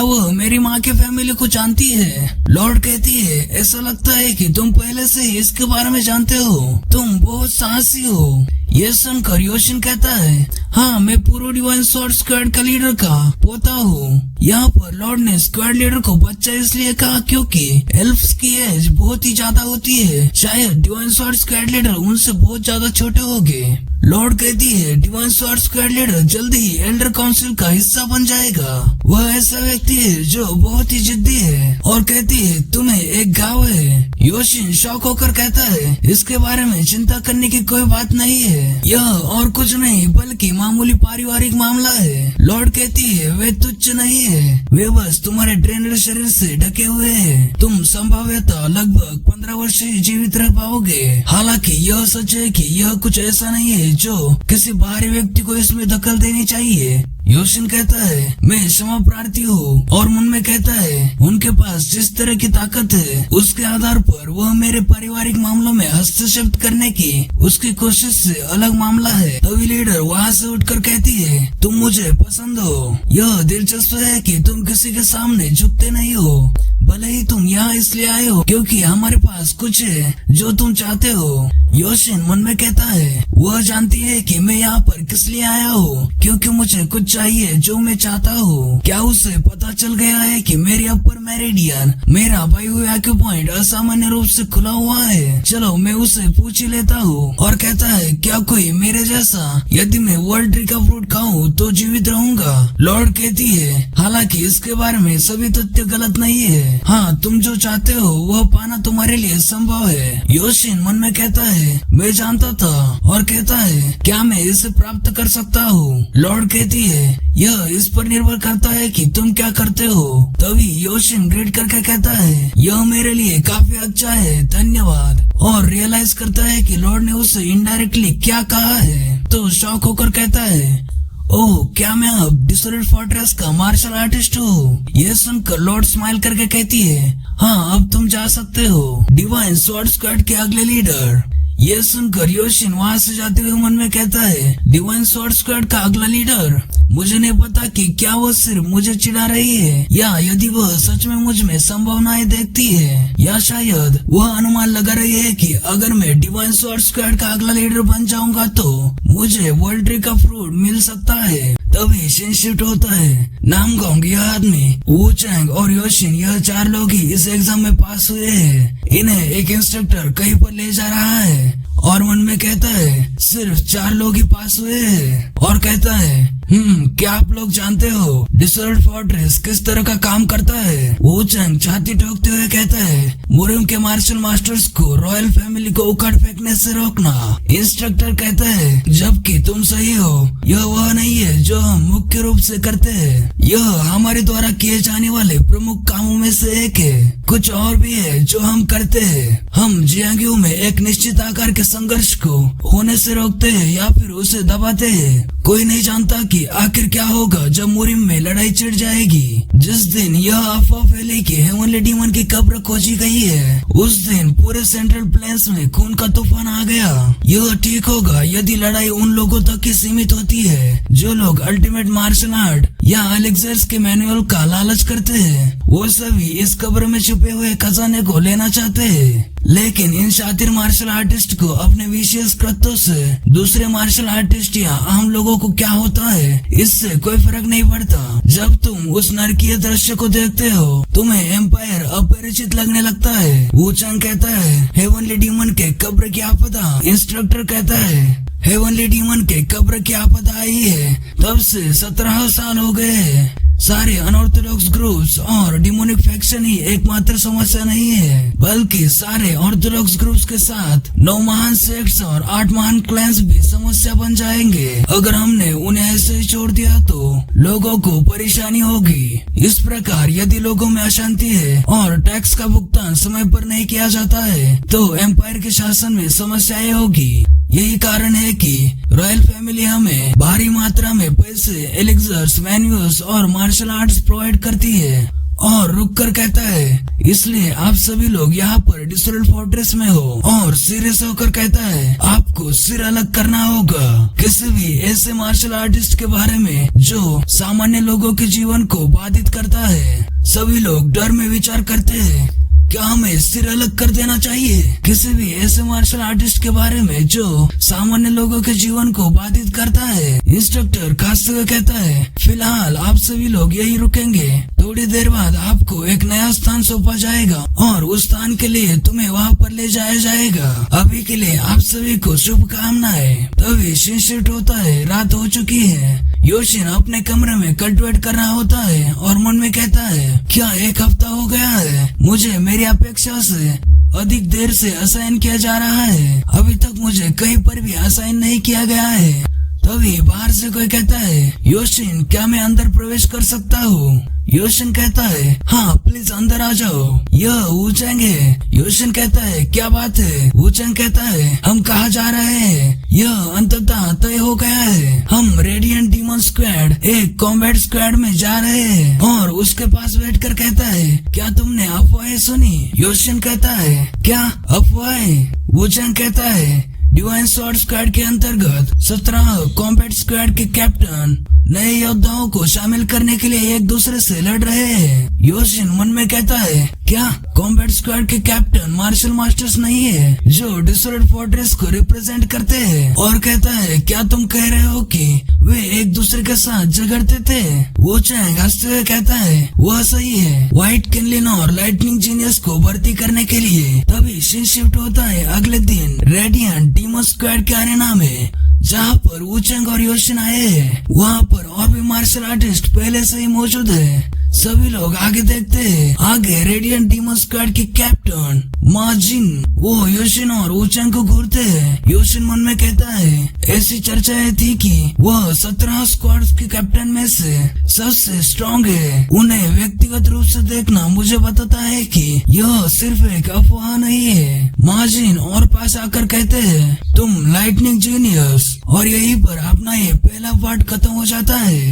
वह मेरी माँ के फैमिली को जानती है? लॉर्ड कहती है ऐसा लगता है कि तुम पहले से ही इसके बारे में जानते हो। तुम बहुत साहसी हो। ये सुनकर योशिन कहता है हाँ मैं पूरे डिवाइन स्वॉर्ड स्क्वाड का लीडर का पोता हूँ। यहाँ पर लॉर्ड ने स्क्वाड लीडर को बच्चा इसलिए कहा क्योंकि एल्फ्स की एज बहुत ही ज्यादा होती है। शायद डिवाइन स्वॉर्ड स्क्वाड लीडर उनसे बहुत ज्यादा छोटे होंगे। लॉर्ड कहती है डिवाइन स्वॉर्ड स्क्वाड लीडर जल्दी ही एल्डर काउंसिल का हिस्सा बन जाएगा। वह ऐसा व्यक्ति है जो बहुत ही जिद्दी है। और कहती है तुम्हें एक गाँव है। योशिन शॉक होकर कहता है इसके बारे में चिंता करने की कोई बात नहीं है। यह और कुछ नहीं बल्कि मामूली पारिवारिक मामला है। लॉर्ड कहती है वे तुच्छ नहीं है, वे बस तुम्हारे ट्रेनर शरीर से ढके हुए हैं। तुम संभाव्यतः लगभग 15 वर्ष ही जीवित रह पाओगे। हालांकि यह सच है कि यह कुछ ऐसा नहीं है जो किसी बाहरी व्यक्ति को इसमें दखल देनी चाहिए। योशिन कहता है मैं क्षमा प्रार्थी हूँ और मन में कहता है उनके पास जिस तरह की ताकत है उसके आधार पर वह मेरे पारिवारिक मामलों में हस्तक्षेप करने की उसकी कोशिश से अलग मामला है। तभी लीडर वहाँ से उठकर कहती है तुम मुझे पसंद हो। यह दिलचस्प है कि तुम किसी के सामने झुकते नहीं हो। भले ही तुम यहाँ इसलिए आए हो क्योंकि हमारे पास कुछ है जो तुम चाहते हो। योशिन मन में कहता है वह जानती है कि मैं यहाँ पर किस लिए आया हूँ क्योंकि मुझे कुछ चाहिए जो मैं चाहता हूँ। क्या उसे पता चल गया है कि मेरी अपर मेरिडियन मेरा बायु एक्यूपॉइंट असामान्य रूप से खुला हुआ है? चलो मैं उसे पूछ ही लेता हूँ। और कहता है क्या कोई मेरे जैसा यदि मैं वर्ल्ड ट्री का फ्रूट खाऊं तो जीवित रहूंगा? लॉर्ड कहती है हालांकि इसके बारे में सभी तथ्य गलत नहीं है। हाँ तुम जो चाहते हो वह पाना तुम्हारे लिए संभव है। योशिन मन में कहता है मैं जानता था। और कहता है क्या मैं इसे प्राप्त कर सकता हूँ? लॉर्ड कहती है यह इस पर निर्भर करता है कि तुम क्या करते हो। तभी योशिन ग्रेड करके कहता है यह मेरे लिए काफी अच्छा है, धन्यवाद। और रियलाइज करता है कि लॉर्ड ने उसे इनडायरेक्टली क्या कहा है तो शॉक होकर कहता है ओह क्या मैं अब डिसोलेट फोर्ट्रेस का मार्शल आर्टिस्ट हूँ? यह सुनकर लॉर्ड स्माइल करके कहती है हाँ अब तुम जा सकते हो डिवाइन स्वॉर्ड स्क्वाड के अगले लीडर। यह सुनकर योशिन वहाँ से जाते हुए मन में कहता है डिवाइन स्वॉर्ड स्क्वाड का अगला लीडर? मुझे नहीं पता कि क्या वो सिर्फ मुझे चिढ़ा रही है या यदि वह सच में मुझ में संभावनाएं देखती है या शायद वह अनुमान लगा रही है कि अगर मैं डिवाइन स्वॉर्ड स्क्वाड का अगला लीडर बन जाऊंगा तो मुझे वर्ल्ड ट्री का फ्रूट मिल सकता है। तभी सीन शिफ्ट होता है। नामगोंग यह आदमी, वू चैंग और योशिन यह 4 लोग ही इस एग्जाम में पास हुए हैं। इन्हें एक इंस्ट्रक्टर कहीं पर ले जा रहा है और मन में कहता है सिर्फ 4 लोग ही पास हुए हैं। और कहता है क्या आप लोग जानते हो डिसोल्ट फोर्ट्रेस किस तरह का काम करता है? वो चंग छाती ठोकते हुए कहता है मुरिम के मार्शल मास्टर्स को रॉयल फैमिली को उखाड़ फेंकने से रोकना। इंस्ट्रक्टर कहता है जबकि तुम सही हो, यह वह नहीं है जो हम मुख्य रूप से करते हैं। यह हमारे द्वारा किए जाने वाले प्रमुख कामों में से एक है। कुछ और भी है जो हम करते हैं। हम जियांग्यू में एक निश्चित आकार के संघर्ष को होने से रोकते हैं या फिर उसे दबाते हैं। कोई नहीं जानता कि आखिर क्या होगा जब मुरिम में लड़ाई छिड़ जाएगी। जिस दिन यह अफवाह फैली कि हेवनली डीमन की कब्र खोजी गई है, उस दिन पूरे सेंट्रल प्लेन्स में खून का तूफान आ गया। यह ठीक होगा यदि लड़ाई उन लोगों तक ही सीमित होती है जो लोग अल्टीमेट मार्शल आर्ट या एलेक्सर्स के मैनुअल का लालच करते हैं। वो सभी इस कब्र में छुपे हुए खजाने को लेना चाहते हैं, लेकिन इन शातिर मार्शल आर्टिस्ट को अपने विशेष कृत्यों से दूसरे मार्शल आर्टिस्ट या आम लोगों को क्या होता है इससे कोई फर्क नहीं पड़ता। जब तुम उस नरकीय दृश्य को देखते हो तुम्हें एम्पायर अपरिचित लगने लगता है। वू चैंग कहता है हेवनली डीमन के कब्र की आपदा। इंस्ट्रक्टर कहता है हेवनली डीमन के कब्र की आपदा आई है तब से 17 साल हो गए हैं। सारे अनऑर्थोडॉक्स ग्रुप्स और डिमोनिक फैक्शन ही एकमात्र समस्या नहीं है, बल्कि सारे ऑर्थोडॉक्स ग्रुप्स के साथ 9 महान सेक्ट्स और 8 महान क्लैंस भी समस्या बन जाएंगे। अगर हमने उन्हें ऐसे ही छोड़ दिया तो लोगों को परेशानी होगी। इस प्रकार यदि लोगों में अशांति है और टैक्स का भुगतान समय पर नहीं किया जाता है तो एम्पायर के शासन में समस्याएं होगी। यही कारण है कि रॉयल फैमिली हमें भारी मात्रा में पैसे, एलिक्सर्स, मैन्यूअल्स और मार्शल आर्ट्स प्रोवाइड करती है। और रुक कर कहता है, इसलिए आप सभी लोग यहाँ पर डिसोल्ड फोर्ट्रेस में हो। और सीरियस होकर कहता है, आपको सिर अलग करना होगा किसी भी ऐसे मार्शल आर्टिस्ट के बारे में जो सामान्य लोगों के जीवन को बाधित करता है। सभी लोग डर में विचार करते हैं, क्या हमें सिर अलग कर देना चाहिए किसी भी ऐसे मार्शल आर्टिस्ट के बारे में जो सामान्य लोगों के जीवन को बाधित करता है। इंस्ट्रक्टर खासते हुए कहता है, फिलहाल आप सभी लोग यही रुकेंगे। थोड़ी देर बाद आपको एक नया स्थान सौंपा जाएगा और उस स्थान के लिए तुम्हें वहाँ पर ले जाया जाएगा। अभी के लिए आप सभी को शुभकामनाएं। तभी शिफ्ट होता है, रात हो चुकी है। योशिन अपने कमरे में कल्टिवेट कर रहा होता है और मन में कहता है, क्या 1 हफ्ता हो गया है? मुझे मेरी अपेक्षा से अधिक देर से असाइन किया जा रहा है। अभी तक मुझे कहीं पर भी असाइन नहीं किया गया है। तभी बाहर से कोई कहता है, योशिन क्या मैं अंदर प्रवेश कर सकता हूँ? योशिन कहता है, हाँ प्लीज अंदर आ जाओ। यह वुचैंग है। योशिन कहता है, क्या बात है? वुचैंग कहता है, हम कहाँ जा रहे हैं? यह अंततः तय हो गया है। हम रेडिएंट डीमन स्क्वाड एक कॉम्बैट स्क्वाड में जा रहे हैं। और उसके पास बैठकर कहता है, क्या तुमने अफवाहें सुनी? योशिन कहता है, क्या अफवाहें? वुचैंग कहता है, डिवाइन स्वॉर्ड स्क्वाड के अंतर्गत 17 कॉम्बैट स्क्वाड के कैप्टन नए योद्धाओं को शामिल करने के लिए एक दूसरे से लड़ रहे हैं। योशिन मन में कहता है, क्या कॉम्बैट स्क्वाड के कैप्टन मार्शल मास्टर्स नहीं है जो डिसोल्ड फोर्ट्रेस को रिप्रेजेंट करते हैं? और कहता है, क्या तुम कह रहे हो कि वे एक दूसरे के साथ झगड़ते थे? वुचैंग हंसते हुए कहता है, वह सही है। व्हाइट किनलिन और लाइटनिंग जीनियस को भर्ती करने के लिए। तभी सीन शिफ्ट होता है अगले दिन रेडिएंट डीमन स्क्वाड के अरेना में, जहाँ पर वुचैंग और योशिन आए हैं। वहाँ पर और भी मार्शल आर्टिस्ट पहले से ही मौजूद है। सभी लोग आगे देखते हैं। आगे रेडिएंट डीमन स्क्वाड के कैप्टन मा जिन वो योशिन और वुचैंग को घूरते हैं। योशिन मन में कहता है, ऐसी चर्चाएं थी कि वह 17 स्क्वाड के कैप्टन में से सबसे स्ट्रॉन्ग है। उन्हें व्यक्तिगत रूप से देखना मुझे बताता है कि यह सिर्फ एक अफवाह नहीं है। मा जिन और पास आकर कहते हैं, तुम लाइटनिंग जीनियस। और यहीं पर अपना ये पहला पार्ट खत्म हो जाता है।